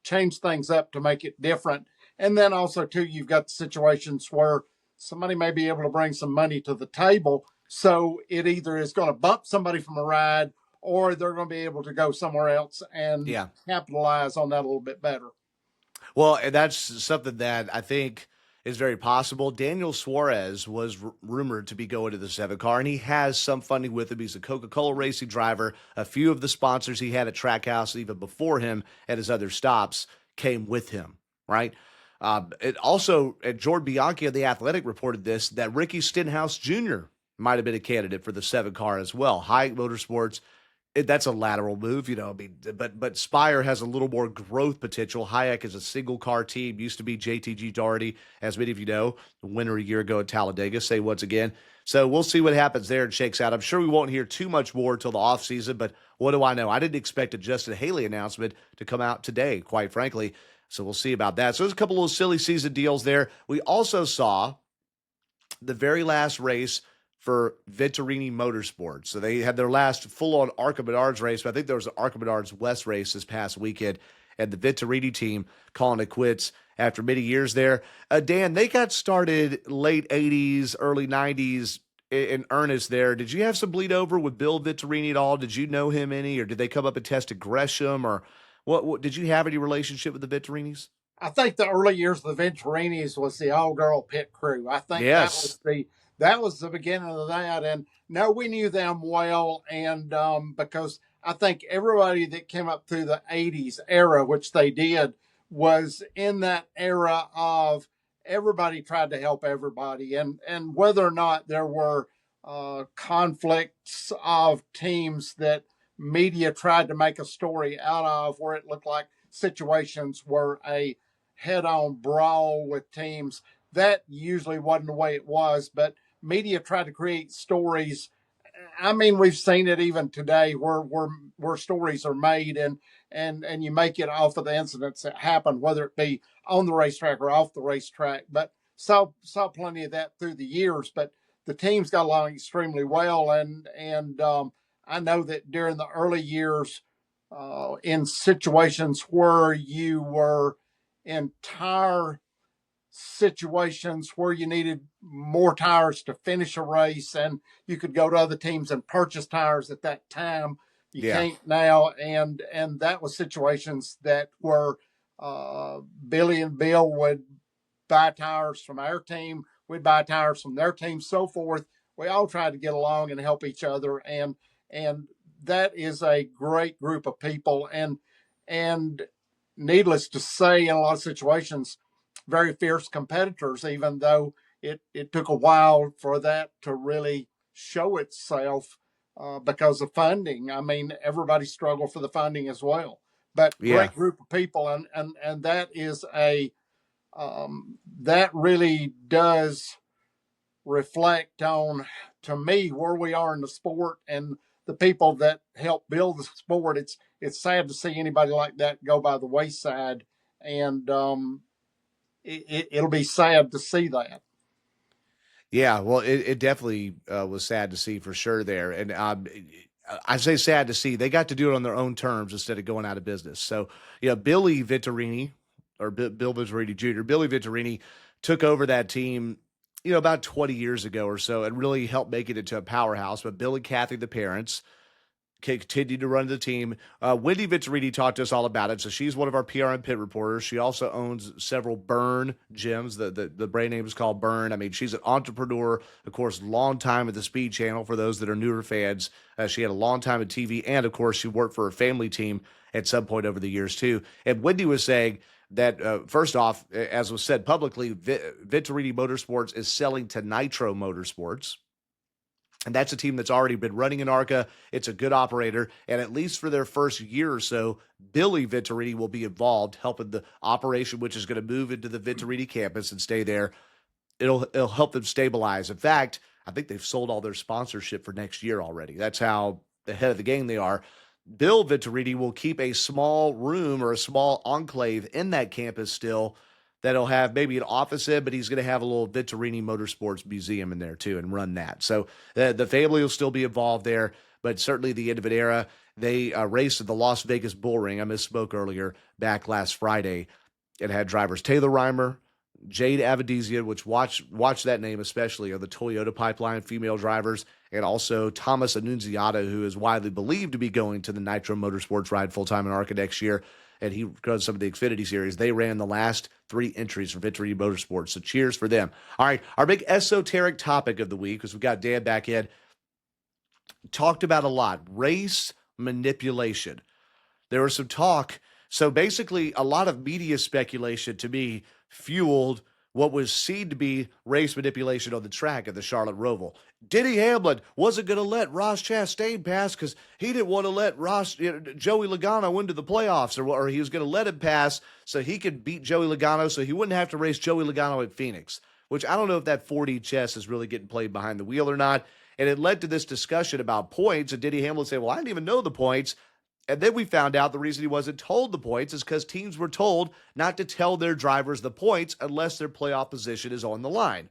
change things up to make it different. And then also, too, you've got situations where somebody may be able to bring some money to the table. So it either is going to bump somebody from a ride, or they're going to be able to go somewhere else and capitalize on that a little bit better. Well, and that's something that I think is very possible. Daniel Suarez was rumored to be going to the 7 car, and he has some funding with him. He's a Coca-Cola racing driver. A few of the sponsors he had at Trackhouse, even before him at his other stops, came with him, right? It also, Jordan Bianchi of The Athletic reported this, that Ricky Stenhouse Jr. might have been a candidate for the 7 car as well. Hayek Motorsports, that's a lateral move, but Spire has a little more growth potential. Hayek is a single car team, used to be JTG Doherty, as many of you know, the winner a year ago at Talladega, say once again. So we'll see what happens there and shakes out. I'm sure we won't hear too much more until the offseason, but what do I know? I didn't expect a Justin Haley announcement to come out today, quite frankly. So we'll see about that. So there's a couple of silly season deals there. We also saw the very last race for Venturini Motorsports. So they had their last full-on ARCA Menards race, but I think there was an ARCA Menards West race this past weekend, and the Venturini team calling it quits after many years there. Dan, they got started late 80s, early 90s in earnest there. Did you have some bleed over with Bill Venturini at all? Did you know him any, or did they come up and test at Gresham, or what did you have any relationship with the Venturinis? I think the early years of the Venturinis was the all-girl pit crew. I think that was the beginning of that. And no, we knew them well, and because I think everybody that came up through the 80s era, which they did, was in that era of everybody tried to help everybody. And whether or not there were conflicts of teams that media tried to make a story out of, where it looked like situations were a head-on brawl with teams, that usually wasn't the way it was. But media tried to create stories. I mean, we've seen it even today where stories are made, and you make it off of the incidents that happen, whether it be on the racetrack or off the racetrack. But saw plenty of that through the years. But the teams got along extremely well, and I know that during the early years, in situations where you were in tire situations where you needed more tires to finish a race, and you could go to other teams and purchase tires at that time. You can't now, and that was situations that were Billy and Bill would buy tires from our team, we'd buy tires from their team, so forth. We all tried to get along and help each other, and that is a great group of people, and needless to say, in a lot of situations, very fierce competitors, even though it took a while for that to really show itself because of funding. I mean, everybody struggled for the funding as well, but great group of people, and that is a that really does reflect on, to me, where we are in the sport and the people that help build the sport. It's sad to see anybody like that go by the wayside, and it'll be sad to see that. Yeah, well, it definitely was sad to see for sure there. And I say sad to see. They got to do it on their own terms instead of going out of business. So, yeah, Billy Vittorini, or Bill Vittorini Jr., Billy Vittorini took over that team, about 20 years ago or so and really helped make it into a powerhouse. But Bill and Kathy, the parents, continued to run the team. Wendy Vittorini talked to us all about it. So she's one of our PR and pit reporters. She also owns several Burn gyms. The brand name is called Burn. I mean, she's an entrepreneur, of course, long time at the Speed Channel for those that are newer fans. She had a long time at TV, and of course, she worked for a family team at some point over the years too. And Wendy was saying that first off, as was said publicly, Vittorini Motorsports is selling to Nitro Motorsports. And that's a team that's already been running in ARCA. It's a good operator. And at least for their first year or so, Billy Vittorini will be involved, helping the operation, which is going to move into the Vittorini campus and stay there. It'll help them stabilize. In fact, I think they've sold all their sponsorship for next year already. That's how ahead of the game they are. Bill Vittorini will keep a small room or a small enclave in that campus still that'll have maybe an office in, but he's going to have a little Vittorini Motorsports Museum in there too and run that. So the family will still be involved there, but certainly the end of an era. They raced at the Las Vegas Bull Ring. I misspoke earlier, back last Friday. It had drivers Taylor Reimer, Jade Avedizia, which watch that name especially, are the Toyota Pipeline female drivers, and also Thomas Annunziata, who is widely believed to be going to the Nitro Motorsports ride full-time in ARCA next year. And he runs some of the Xfinity series. They ran the last 3 entries for Victory Motorsports. So cheers for them. All right, our big esoteric topic of the week, because we got Dan back in, talked about a lot, race manipulation. There was some talk. So basically, a lot of media speculation to me fueled what was seen to be race manipulation on the track at the Charlotte Roval. Denny Hamlin wasn't going to let Ross Chastain pass because he didn't want to let Joey Logano into the playoffs, or he was going to let him pass so he could beat Joey Logano so he wouldn't have to race Joey Logano at Phoenix, which I don't know if that 4D chess is really getting played behind the wheel or not. And it led to this discussion about points, and Denny Hamlin said, well, I didn't even know the points. And then we found out the reason he wasn't told the points is because teams were told not to tell their drivers the points unless their playoff position is on the line.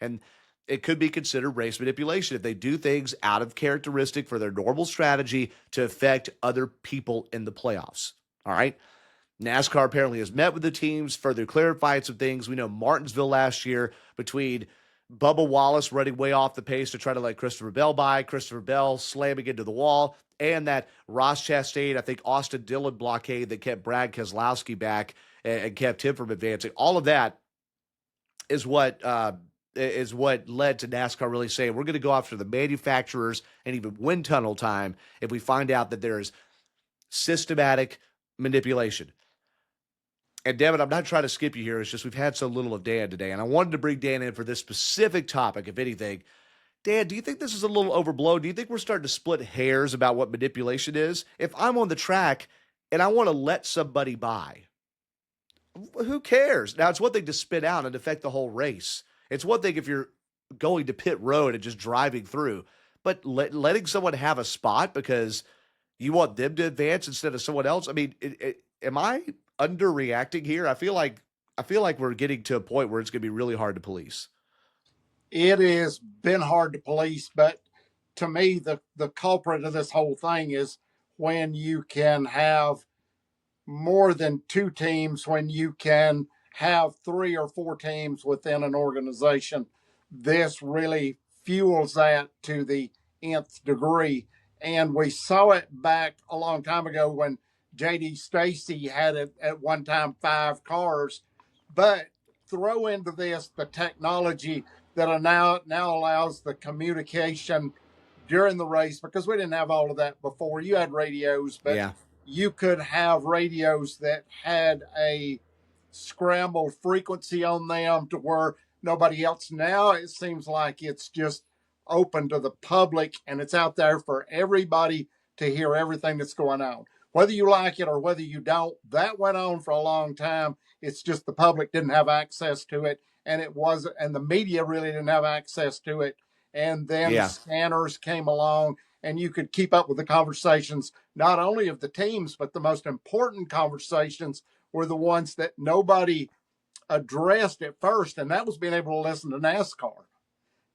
And it could be considered race manipulation if they do things out of characteristic for their normal strategy to affect other people in the playoffs. All right. NASCAR apparently has met with the teams, further clarified some things. We know Martinsville last year, between Bubba Wallace running way off the pace to try to let Christopher Bell by, Christopher Bell slamming into the wall, and that Ross Chastain, I think Austin Dillon blockade that kept Brad Keselowski back and kept him from advancing. All of that is what led to NASCAR really saying, we're going to go after the manufacturers and even wind tunnel time if we find out that there's systematic manipulation. And Devin, I'm not trying to skip you here. It's just we've had so little of Dan today, and I wanted to bring Dan in for this specific topic, if anything. Dan, do you think this is a little overblown? Do you think we're starting to split hairs about what manipulation is? If I'm on the track and I want to let somebody by, who cares? Now, it's one thing to spin out and affect the whole race. It's one thing if you're going to pit road and just driving through, but letting someone have a spot because you want them to advance instead of someone else. I mean, am I underreacting here? I feel like we're getting to a point where it's going to be really hard to police. It has been hard to police, but to me, the culprit of this whole thing is when you can have more than 2 teams, when you can have 3 or 4 teams within an organization. This really fuels that to the nth degree. And we saw it back a long time ago when J.D. Stacy had it at one time 5 cars. But throw into this the technology that now allows the communication during the race, because we didn't have all of that before. You had radios, but yeah, you could have radios that had a scrambled frequency on them to where nobody else. Now it seems like it's just open to the public and it's out there for everybody to hear everything that's going on, whether you like it or whether you don't. That went on for a long time. It's just the public didn't have access to it, and and the media really didn't have access to it. And then scanners came along, and you could keep up with the conversations, not only of the teams, but the most important conversations were the ones that nobody addressed at first, and that was being able to listen to NASCAR,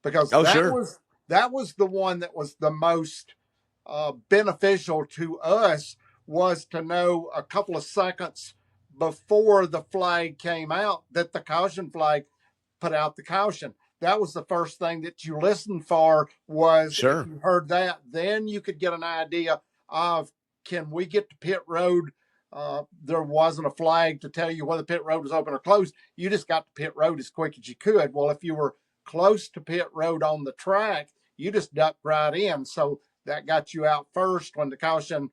because that was the one that was the most beneficial to us, was to know a couple of seconds before the flag came out that the caution flag put out the caution. That was the first thing that you listened for, was if you heard that, then you could get an idea of, can we get to pit road? There wasn't a flag to tell you whether pit road was open or closed. You just got to pit road as quick as you could. Well, if you were close to pit road on the track, you just ducked right in. So that got you out first. When the caution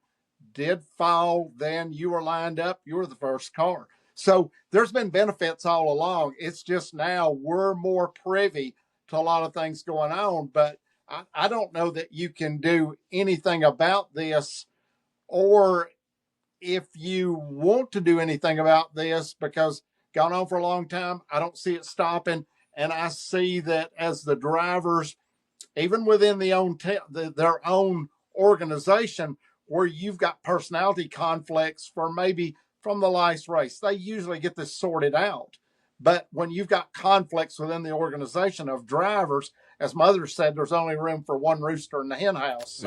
did fall, then you were lined up. You were the first car. So there's been benefits all along. It's just now we're more privy to a lot of things going on. But I don't know that you can do anything about this, or if you want to do anything about this, because gone on for a long time, I don't see it stopping. And I see that as the drivers, even within their own organization, where you've got personality conflicts for maybe from the last race, they usually get this sorted out. But when you've got conflicts within the organization of drivers, as Mother said, there's only room for one rooster in the hen house.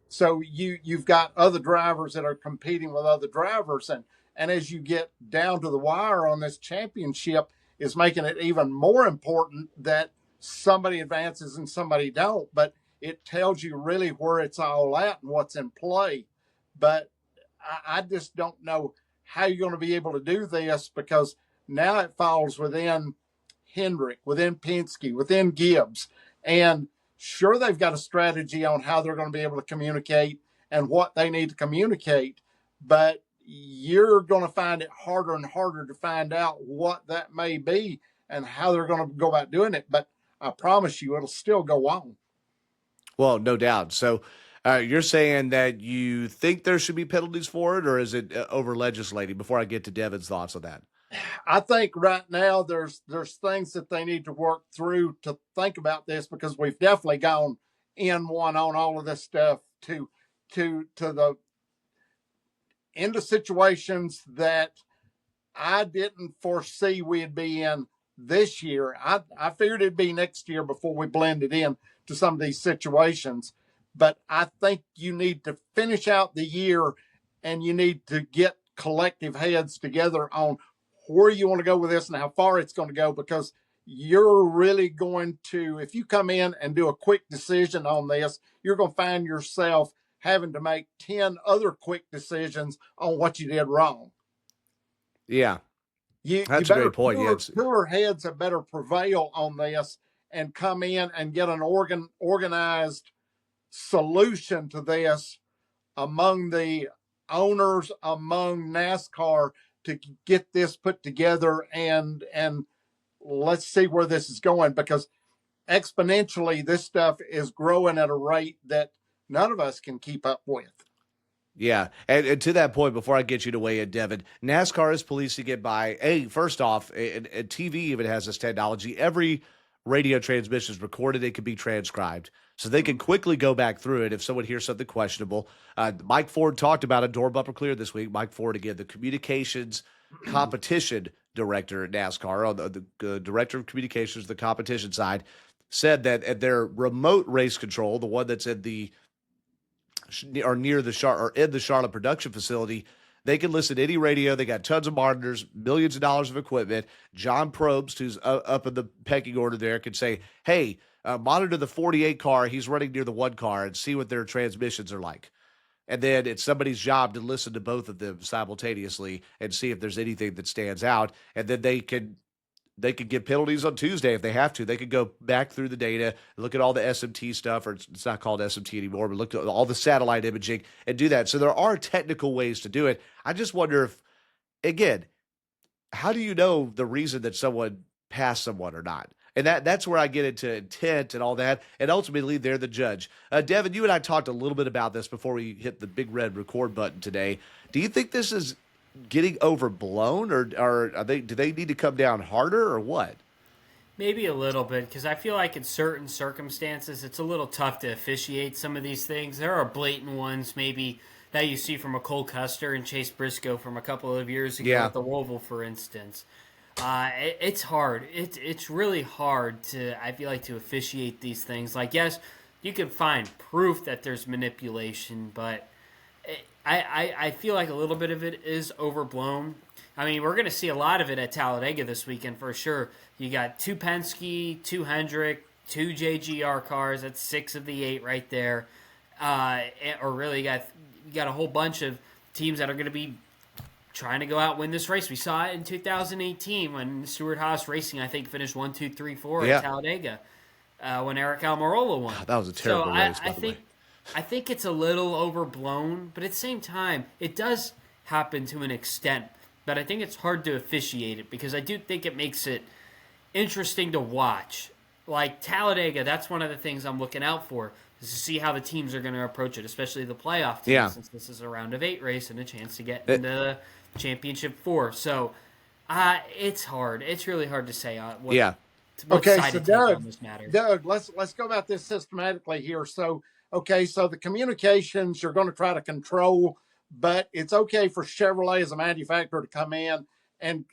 So you've got other drivers that are competing with other drivers, and as you get down to the wire on this championship, is making it even more important that somebody advances and somebody don't. But it tells you really where it's all at and what's in play. But I just don't know how you're going to be able to do this, because now it falls within Hendrick, within Penske, within Gibbs. And sure, they've got a strategy on how they're going to be able to communicate and what they need to communicate, but you're going to find it harder and harder to find out what that may be and how they're going to go about doing it. But I promise you, it'll still go on. Well, no doubt. So you're saying that you think there should be penalties for it, or is it over legislating? Before I get to Devin's thoughts on that. I think right now there's things that they need to work through to think about this, because we've definitely gone in one on all of this stuff into situations that I didn't foresee we'd be in this year. I figured it'd be next year before we blended in to some of these situations. But I think you need to finish out the year, and you need to get collective heads together on where you want to go with this and how far it's going to go, because you're really going to, if you come in and do a quick decision on this, you're going to find yourself having to make 10 other quick decisions on what you did wrong. Yeah. That's a great point. Cooler heads have better prevail on this and come in and get an organized solution to this among the owners, among NASCAR, to get this put together, and let's see where this is going, because exponentially this stuff is growing at a rate that none of us can keep up with. Yeah, and to that point, before I get you to weigh in, Devin, NASCAR is policing it by, first off, and TV even has this technology. Every radio transmission is recorded. It can be transcribed. So they can quickly go back through it if someone hears something questionable. Mike Ford talked about a door bumper clear this week. Mike Ford, again, the communications competition director at NASCAR, on the director of communications, the competition side, said that at their remote race control, the one that's in the or near the in the Charlotte production facility, they can listen to any radio. They got tons of monitors, millions of dollars of equipment. John Probst, who's up in the pecking order there, can say, hey, monitor the 48 car. He's running near the 1 car, and see what their transmissions are like. And then it's somebody's job to listen to both of them simultaneously and see if there's anything that stands out. And then they could get penalties on Tuesday if they have to. They could go back through the data, look at all the SMT stuff, or it's not called SMT anymore, but look at all the satellite imaging and do that. So there are technical ways to do it. I just wonder if, again, how do you know the reason that someone passed someone or not? And that's where I get into intent and all that. And ultimately, they're the judge. Devin, you and I talked a little bit about this before we hit the big red record button today. Do you think this is getting overblown, or are they? Do they need to come down harder, or what? Maybe a little bit, because I feel like in certain circumstances it's a little tough to officiate some of these things. There are blatant ones, maybe that you see from a Cole Custer and Chase Briscoe from a couple of years ago at the Roval, for instance. It's hard. It's really hard to, I feel like, to officiate these things. Like, yes, you can find proof that there's manipulation, but I feel like a little bit of it is overblown. I mean, we're going to see a lot of it at Talladega this weekend for sure. You got 2 Penske, 2 Hendrick, 2 JGR cars. That's 6 of the 8 right there. Or really, you got a whole bunch of teams that are going to be trying to go out and win this race. We saw it in 2018 when Stewart-Haas Racing, I think, finished 1, 2, 3, 4 at Talladega when Eric Almirola won. God, that was a terrible race, by the way. I think it's a little overblown, but at the same time, it does happen to an extent. But I think it's hard to officiate it because I do think it makes it interesting to watch. Like Talladega, that's one of the things I'm looking out for, is to see how the teams are going to approach it, especially the playoff teams, since this is a round of 8 race and a chance to get into Championship 4. So it's hard. It's really hard to say what side to take on this matter. Doug, let's go about this systematically here. So the communications you're going to try to control, but it's okay for Chevrolet as a manufacturer to come in and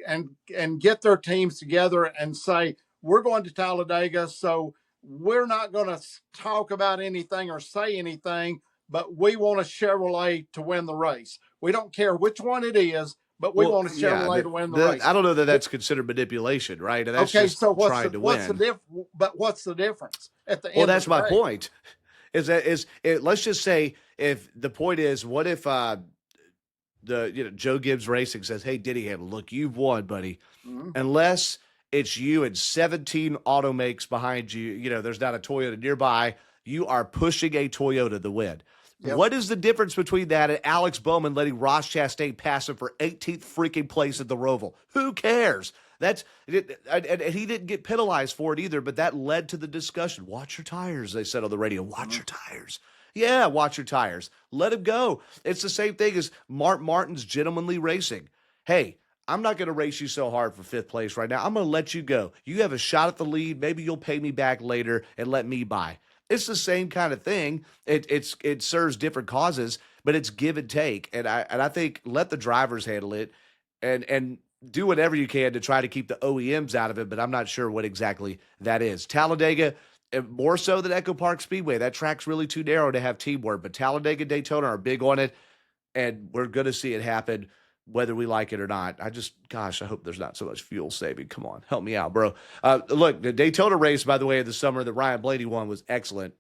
get their teams together and say, we're going to Talladega, so we're not going to talk about anything or say anything, but we want a Chevrolet to win the race. We don't care which one it is, but we want a Chevrolet to win the race. I don't know that that's considered manipulation, right? And that's just trying to win. What's the difference at the end? Well, that's my point. Let's just say, if the point is, what if Joe Gibbs Racing says, "Hey, Denny Hamlin, look, you've won, buddy. Mm-hmm. Unless it's you and 17 automakes behind you, there's not a Toyota nearby, you are pushing a Toyota to win." Yep. What is the difference between that and Alex Bowman letting Ross Chastain pass him for 18th freaking place at the Roval? Who cares? And he didn't get penalized for it either, but that led to the discussion. Watch your tires, they said on the radio. Watch your tires. Yeah, watch your tires. Let him go. It's the same thing as Mark Martin's Gentlemanly Racing. Hey, I'm not going to race you so hard for 5th place right now. I'm going to let you go. You have a shot at the lead. Maybe you'll pay me back later and let me buy. It's the same kind of thing. It serves different causes, but it's give and take. And I think let the drivers handle it and do whatever you can to try to keep the OEMs out of it, but I'm not sure what exactly that is. Talladega, more so than Echo Park Speedway. That track's really too narrow to have teamwork, but Talladega, Daytona are big on it, and we're going to see it happen whether we like it or not. I hope there's not so much fuel saving. Come on, help me out, bro. Look, the Daytona race, by the way, of the summer that Ryan Blaney won was excellent.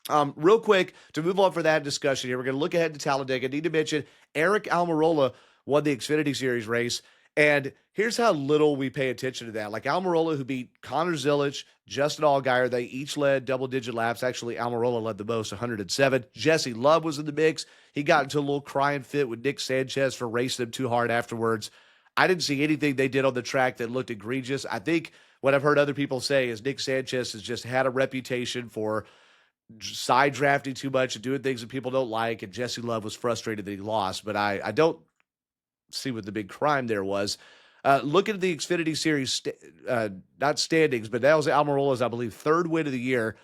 Real quick, to move on for that discussion here, we're going to look ahead to Talladega. I need to mention Eric Almirola won the Xfinity Series race. And here's how little we pay attention to that. Like Almirola, who beat Connor Zilisch, Justin Allgaier, they each led double-digit laps. Actually, Almirola led the most, 107. Jesse Love was in the mix. He got into a little crying fit with Nick Sanchez for racing him too hard afterwards. I didn't see anything they did on the track that looked egregious. I think what I've heard other people say is Nick Sanchez has just had a reputation for side drafting too much and doing things that people don't like, and Jesse Love was frustrated that he lost. But I don't see what the big crime there was. Look at the Xfinity Series, not standings, but that was Almirola's, I believe, 3rd win of the year,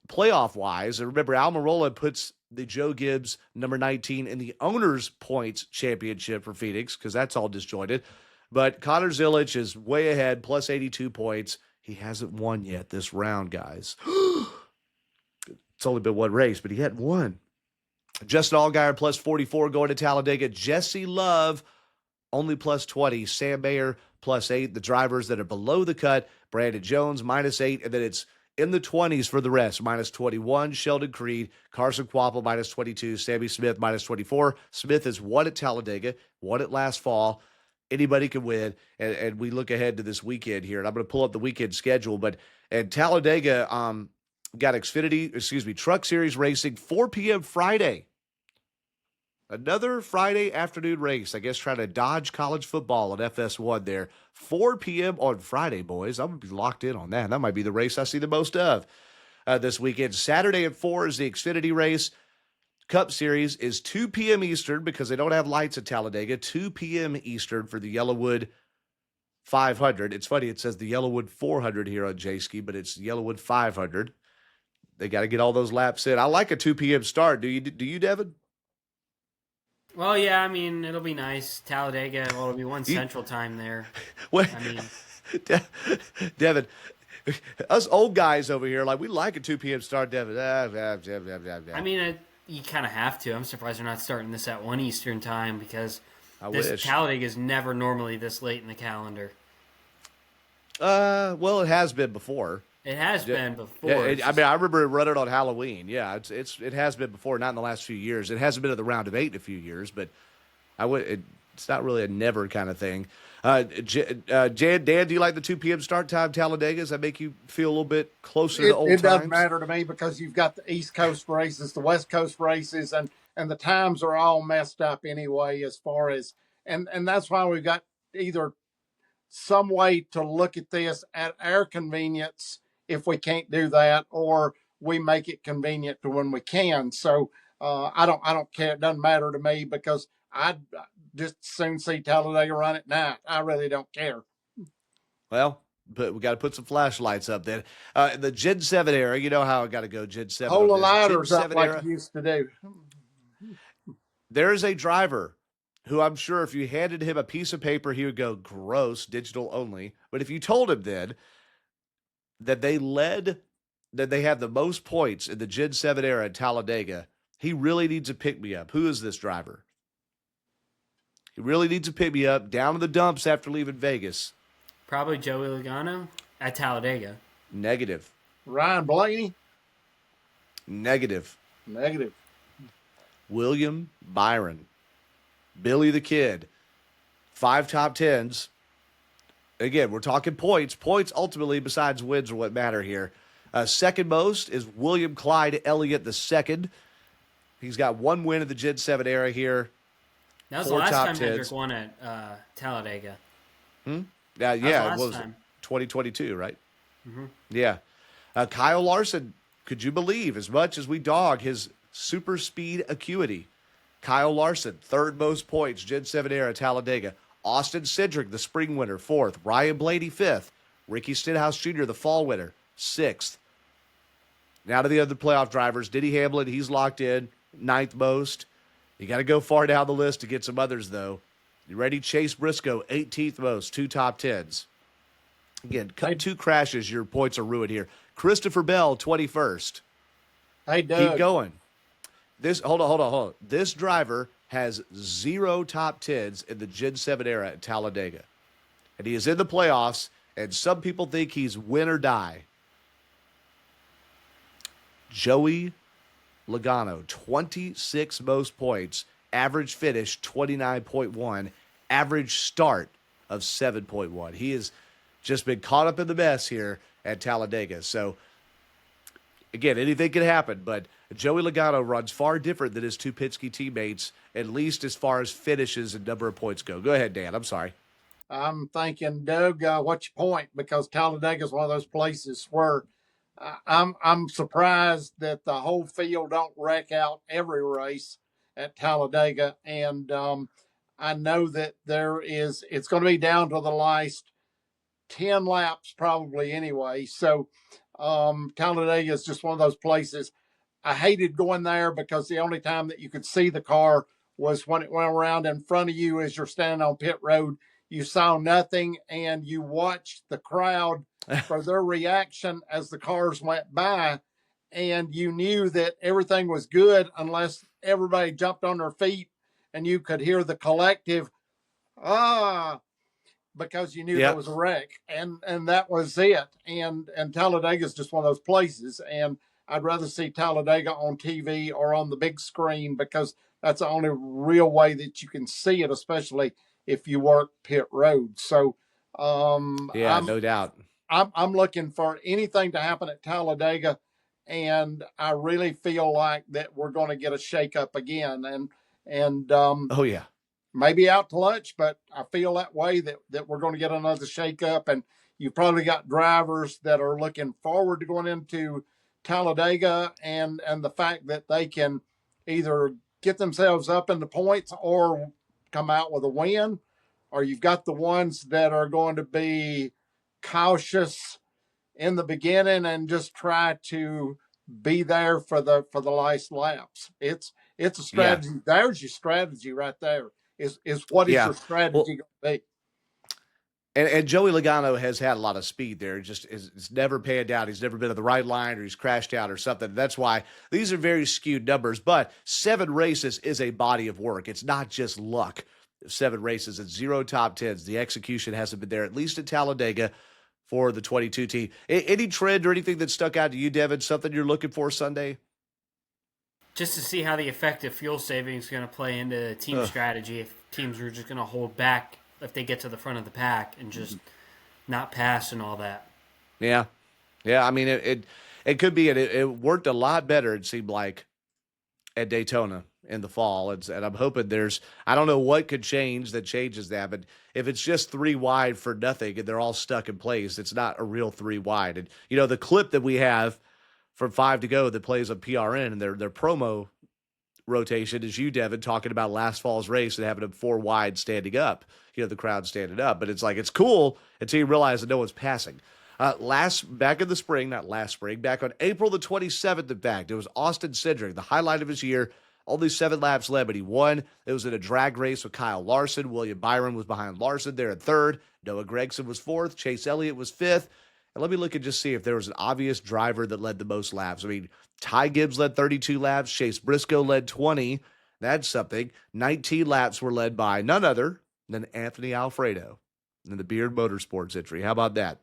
playoff-wise. And remember, Almirola puts the Joe Gibbs number 19 in the Owners' Points Championship for Phoenix, because that's all disjointed. But Connor Zilisch is way ahead, plus 82 points. He hasn't won yet this round, guys. It's only been one race, but he hadn't won. Justin Allgaier, plus 44 going to Talladega. Jesse Love, only plus 20. Sam Mayer, plus 8. The drivers that are below the cut, Brandon Jones, minus 8. And then it's in the 20s for the rest. Minus 21, Sheldon Creed. Carson Quapple, minus 22. Sammy Smith, minus 24. Smith has won at Talladega, won it last fall. Anybody can win. And we look ahead to this weekend here. And I'm going to pull up the weekend schedule. And Talladega got Truck Series racing, 4 p.m. Friday. Another Friday afternoon race. I guess trying to dodge college football on FS1 there. 4 p.m. on Friday, boys. I'm going to be locked in on that. That might be the race I see the most of this weekend. Saturday at 4 is the Xfinity race. Cup Series is 2 p.m. Eastern because they don't have lights at Talladega. 2 p.m. Eastern for the Yellowwood 500. It's funny, it says the Yellowwood 400 here on J-Ski, but it's Yellowwood 500. They got to get all those laps in. I like a 2 p.m. start. Do you, Devin? Well, yeah, I mean, it'll be nice. Talladega, well, it'll be one Central Time there. What? I mean, Devin, us old guys over here, like, we like a 2 p.m. start, Devin. I mean, you kind of have to. I'm surprised they're not starting this at 1 Eastern Time because Talladega is never normally this late in the calendar. Well, it has been before. It has been before. I mean, I remember it running on Halloween. Yeah, it has been before, not in the last few years. It hasn't been at the round of 8 in a few years, but it's not really a never kind of thing. Dan, do you like the 2 p.m. start time, Talladega? Does that make you feel a little bit closer to old times? It doesn't matter to me because you've got the East Coast races, the West Coast races, and the times are all messed up anyway as far as and that's why we've got either some way to look at this at our convenience if we can't do that, or we make it convenient to when we can. So I don't care. It doesn't matter to me because I'd just soon see Talladega run at night. I really don't care. Well, but we got to put some flashlights up then. The Gen 7 era, you know how I got to go Gen 7. Hold the ladders up like you used to do. There is a driver who I'm sure if you handed him a piece of paper, he would go, gross, digital only. But if you told him then that they have the most points in the Gen 7 era at Talladega, he really needs a pick-me-up. Who is this driver? He really needs a pick-me-up down in the dumps after leaving Vegas. Probably Joey Logano at Talladega. Negative. Ryan Blaney? Negative. William Byron. Billy the Kid. 5 top 10s. Again, we're talking points. Points ultimately, besides wins, are what matter here. Second most is William Clyde Elliott II. He's got 1 win in the Gen 7 era here. That was the last time Hendrick won at Talladega. Yeah, it was 2022, right? Mm-hmm. Yeah. Kyle Larson, could you believe, as much as we dog his super speed acuity, Kyle Larson, 3rd most points, Gen 7 era, Talladega. Austin Cindric, the spring winner, 4th. Ryan Blaney, 5th. Ricky Stenhouse Jr., the fall winner, 6th. Now to the other playoff drivers. Denny Hamlin, he's locked in, 9th most. You got to go far down the list to get some others, though. You ready? Chase Briscoe, 18th most, 2 top 10s. Again, 2 crashes, your points are ruined here. Christopher Bell, 21st. Hey, Doug. Keep going. Hold on. This driver has 0 top 10s in the Gen 7 era at Talladega. And he is in the playoffs, and some people think he's win or die. Joey Logano, 26 most points, average finish 29.1, average start of 7.1. He has just been caught up in the mess here at Talladega. So, again, anything can happen, but Joey Logano runs far different than his 2 Penske teammates, at least as far as finishes and number of points go. Go ahead, Dan. I'm sorry. I'm thinking, Doug, what's your point? Because Talladega is one of those places where I'm surprised that the whole field don't wreck out every race at Talladega. And I know that it's going to be down to the last 10 laps probably anyway. So Talladega is just one of those places. I hated going there because the only time that you could see the car was when it went around in front of you as you're standing on pit road. You saw nothing, and you watched the crowd for their reaction as the cars went by, and you knew that everything was good unless everybody jumped on their feet and you could hear the collective, because you knew there was a wreck, and that was it. And Talladega is just one of those places, and I'd rather see Talladega on TV or on the big screen because that's the only real way that you can see it, especially if you work pit road. So, no doubt. I'm looking for anything to happen at Talladega, and I really feel like that we're going to get a shakeup again. And maybe out to lunch, but I feel that way that we're going to get another shakeup. And you've probably got drivers that are looking forward to going into Talladega, and the fact that they can, either get themselves up in the points or come out with a win, or you've got the ones that are going to be cautious in the beginning and just try to be there for the last laps. It's a strategy. Yeah. There's your strategy right there. Is what is Yeah. your strategy Well, going to be? and Joey Logano has had a lot of speed there. It's never panned out. He's never been at the right line, or he's crashed out or something. That's why these are very skewed numbers. But 7 races is a body of work. It's not just luck. 7 races and 0 top 10s. The execution hasn't been there, at least at Talladega, for the 22 team. Any trend or anything that stuck out to you, Devin? Something you're looking for Sunday? Just to see how the effective fuel savings is going to play into team strategy. If teams are just going to hold back if they get to the front of the pack and just not pass and all that. Yeah. I mean, it could be. It worked a lot better, it seemed like, at Daytona in the fall. And I'm hoping I don't know what could change that changes that, but if it's just 3 wide for nothing and they're all stuck in place, it's not a real 3 wide. And, the clip that we have from 5 to go that plays on PRN and their promo rotation is you, Devin, talking about last fall's race and having them 4 wide standing up, the crowd standing up. But it's like, it's cool until you realize that no one's passing. Back in the spring, not last spring, back on April the 27th, in fact, it was Austin Cindric, the highlight of his year, only 7 laps led, but he won. It was in a drag race with Kyle Larson. William Byron was behind Larson there in 3rd. Noah Gragson was 4th. Chase Elliott was 5th. And let me look and just see if there was an obvious driver that led the most laps. I mean, Ty Gibbs led 32 laps. Chase Briscoe led 20. That's something. 19 laps were led by none other than Anthony Alfredo in the Beard Motorsports entry. How about that?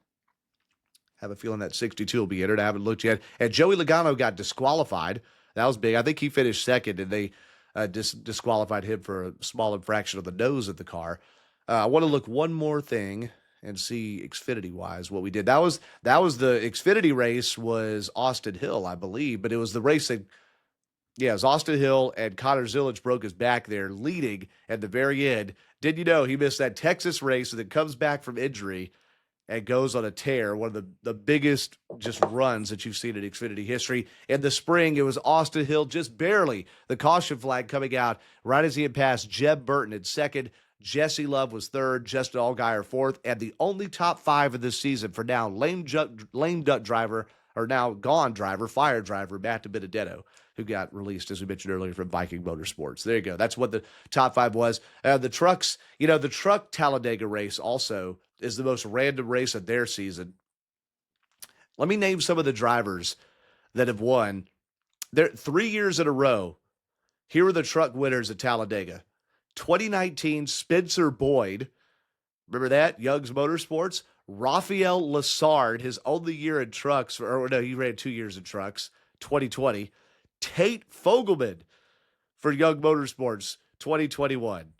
Have a feeling that 62 will be entered. I haven't looked yet. And Joey Logano got disqualified. That was big. I think he finished 2nd, and they disqualified him for a small infraction of the nose of the car. I want to look one more thing and see Xfinity-wise what we did. That was the Xfinity race was Austin Hill, I believe, but it was the race that, it was Austin Hill, and Connor Zilic broke his back there, leading at the very end. Did you know he missed that Texas race and then comes back from injury and goes on a tear, one of the biggest just runs that you've seen in Xfinity history. In the spring, it was Austin Hill just barely. The caution flag coming out right as he had passed Jeb Burton in 2nd. Jesse Love was 3rd, Justin Allgaier 4th, and the only top 5 of this season for now lame duck driver, or now gone driver, fire driver, Matt DiBenedetto, who got released, as we mentioned earlier, from Viking Motorsports. There you go. That's what the top 5 was. The trucks, the truck Talladega race also is the most random race of their season. Let me name some of the drivers that have won. They're 3 years in a row. Here are the truck winners at Talladega. 2019, Spencer Boyd. Remember that? Young's Motorsports. Rafael Lessard, his only year in trucks, he ran 2 years in trucks, 2020. Tate Fogelman for Young Motorsports, 2021.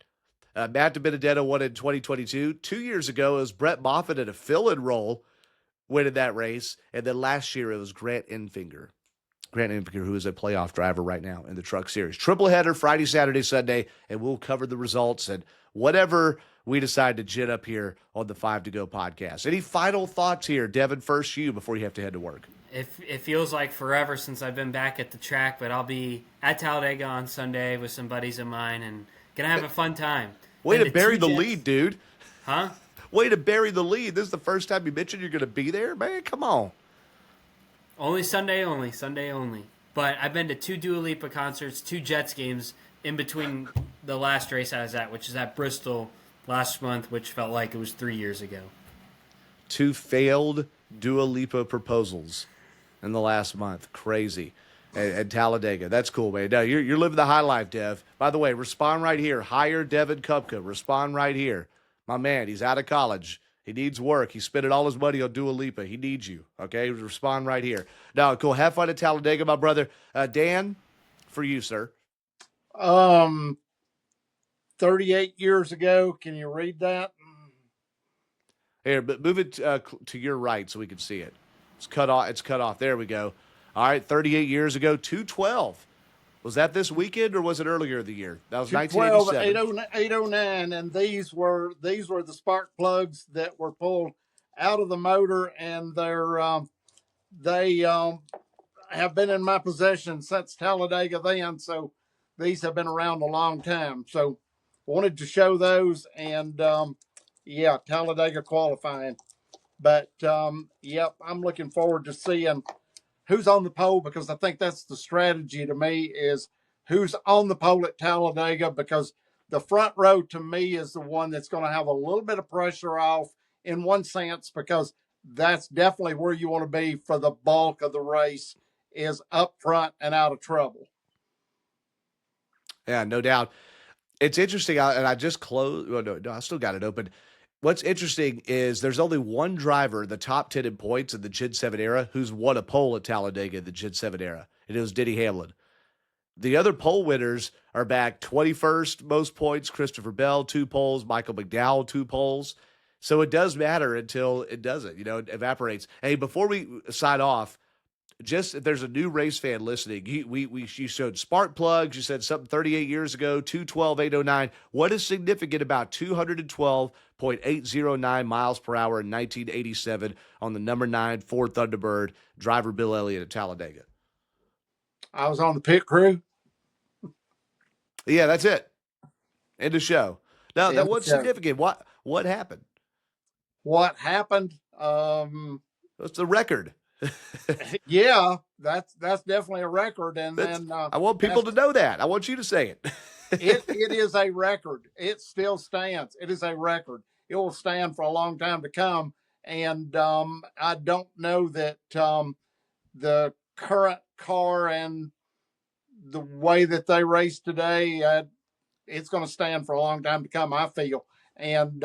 Matt DiBenedetto won in 2022. 2 years ago, it was Brett Moffitt in a fill-in role winning that race. And then last year, it was Grant Enfinger. Who is a playoff driver right now in the Truck Series. Triple header Friday, Saturday, Sunday, and we'll cover the results and whatever we decide to gin up here on the 5 to Go podcast. Any final thoughts here, Devin? First, you before you have to head to work. It feels like forever since I've been back at the track, but I'll be at Talladega on Sunday with some buddies of mine and gonna have a fun time. Way to bury the lead, dude. Huh? Way to bury the lead. This is the first time you mentioned you're going to be there, man. Come on. Sunday only. But I've been to 2 Dua Lipa concerts, 2 Jets games in between the last race I was at, which is at Bristol last month, which felt like it was 3 years ago. 2 failed Dua Lipa proposals in the last month. Crazy. At Talladega. That's cool, man. No, you're living the high life, Dev. By the way, respond right here. Hire Devin Kupka. Respond right here. My man, he's out of college. He needs work. He's spending all his money on Dua Lipa. He needs you, okay? Respond right here. Now, cool. Have fun at Talladega, my brother. Dan, for you, sir. 38 years ago. Can you read that? Here, but move it to your right so we can see it. It's cut off. There we go. All right, 38 years ago, 212. Was that this weekend or was it earlier in the year? That was 1987. 809, and these were the spark plugs that were pulled out of the motor, and they have been in my possession since Talladega then. So these have been around a long time. So wanted to show those, and yeah, Talladega qualifying. But yep, I'm looking forward to seeing who's on the pole, because I think that's the strategy to me, is who's on the pole at Talladega, because the front row to me is the one that's going to have a little bit of pressure off in one sense, because that's definitely where you want to be for the bulk of the race, is up front and out of trouble. Yeah, no doubt. It's interesting, and I just closed. Well, no, I still got it open. What's interesting is there's only one driver in the top 10 in points in the Gen 7 era who's won a pole at Talladega in the Gen 7 era, and it was Denny Hamlin. The other pole winners are back 21st most points, Christopher Bell, 2 poles, Michael McDowell, 2 poles. So it does matter until it doesn't, it evaporates. Hey, before we sign off, just if there's a new race fan listening, you showed spark plugs. You said something 38 years ago, 212.809. What is significant about 212.809 miles per hour in 1987 on the number 9 Ford Thunderbird, driver Bill Elliott at Talladega? I was on the pit crew. Yeah, that's it. End of show. Now, that was significant. What happened? What happened? That's the record. Yeah, that's definitely a record, and then I want people to know that. I want you to say it. it is a record. It still stands. It is a record. It will stand for a long time to come. And I don't know that the current car and the way that they race today, it's going to stand for a long time to come, I feel. And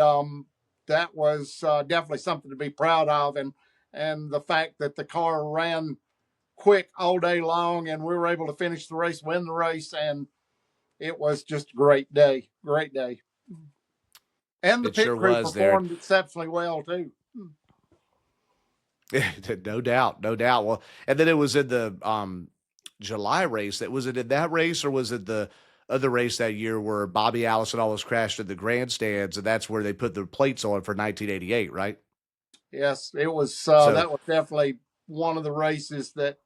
that was definitely something to be proud of. And the fact that the car ran quick all day long, and we were able to finish the race, win the race, and it was just a great day. Great day. And the pit crew performed exceptionally well too. No doubt, no doubt. Well, and then it was in the July race. Was it in that race, or was it the other race that year where Bobby Allison almost crashed in the grandstands, and that's where they put the plates on for 1988, right? Yes, it was. That was definitely one of the races that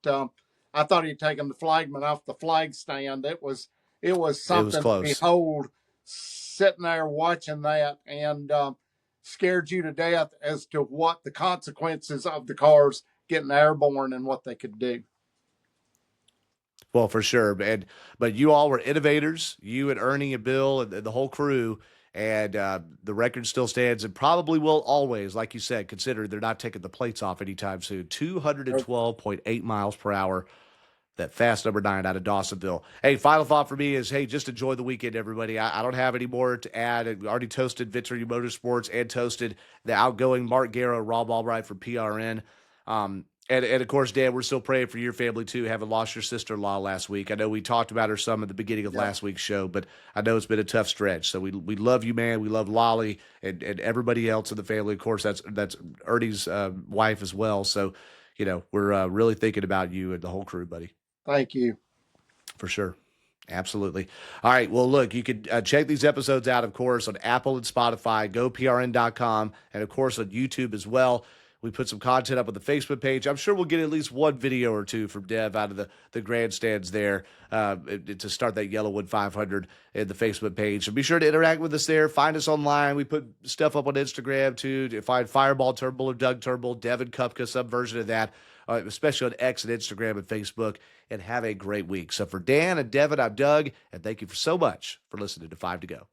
I thought he'd taken the flagman off the flag stand. It was something to behold, sitting there watching that, and scared you to death as to what the consequences of the cars getting airborne and what they could do. Well, for sure, but you all were innovators, you and Ernie and Bill and the whole crew, and the record still stands and probably will always, like you said, consider they're not taking the plates off anytime soon. 212.8 miles per hour. That fast number 9 out of Dawsonville. Hey, final thought for me is, hey, just enjoy the weekend, everybody. I don't have any more to add. I already toasted Victory Motorsports and toasted the outgoing Mark Garrow, Rob Albright from PRN. And of course, Dan, we're still praying for your family, too, having lost your sister-in-law last week. I know we talked about her some at the beginning of last week's show, but I know it's been a tough stretch. So we love you, man. We love Lolly and everybody else in the family. Of course, that's Ernie's wife as well. So, we're really thinking about you and the whole crew, buddy. Thank you. For sure. Absolutely. All right. Well, look, you can check these episodes out, of course, on Apple and Spotify, goprn.com, and, of course, on YouTube as well. We put some content up on the Facebook page. I'm sure we'll get at least one video or two from Dev out of the grandstands there to start that Yellowwood 500 in the Facebook page. So be sure to interact with us there. Find us online. We put stuff up on Instagram, too. To find Fireball Turnbull or Doug Turnbull, Devin Kupka, some version of that, especially on X and Instagram and Facebook. And have a great week. So for Dan and Devin, I'm Doug, and thank you so much for listening to 5 to Go.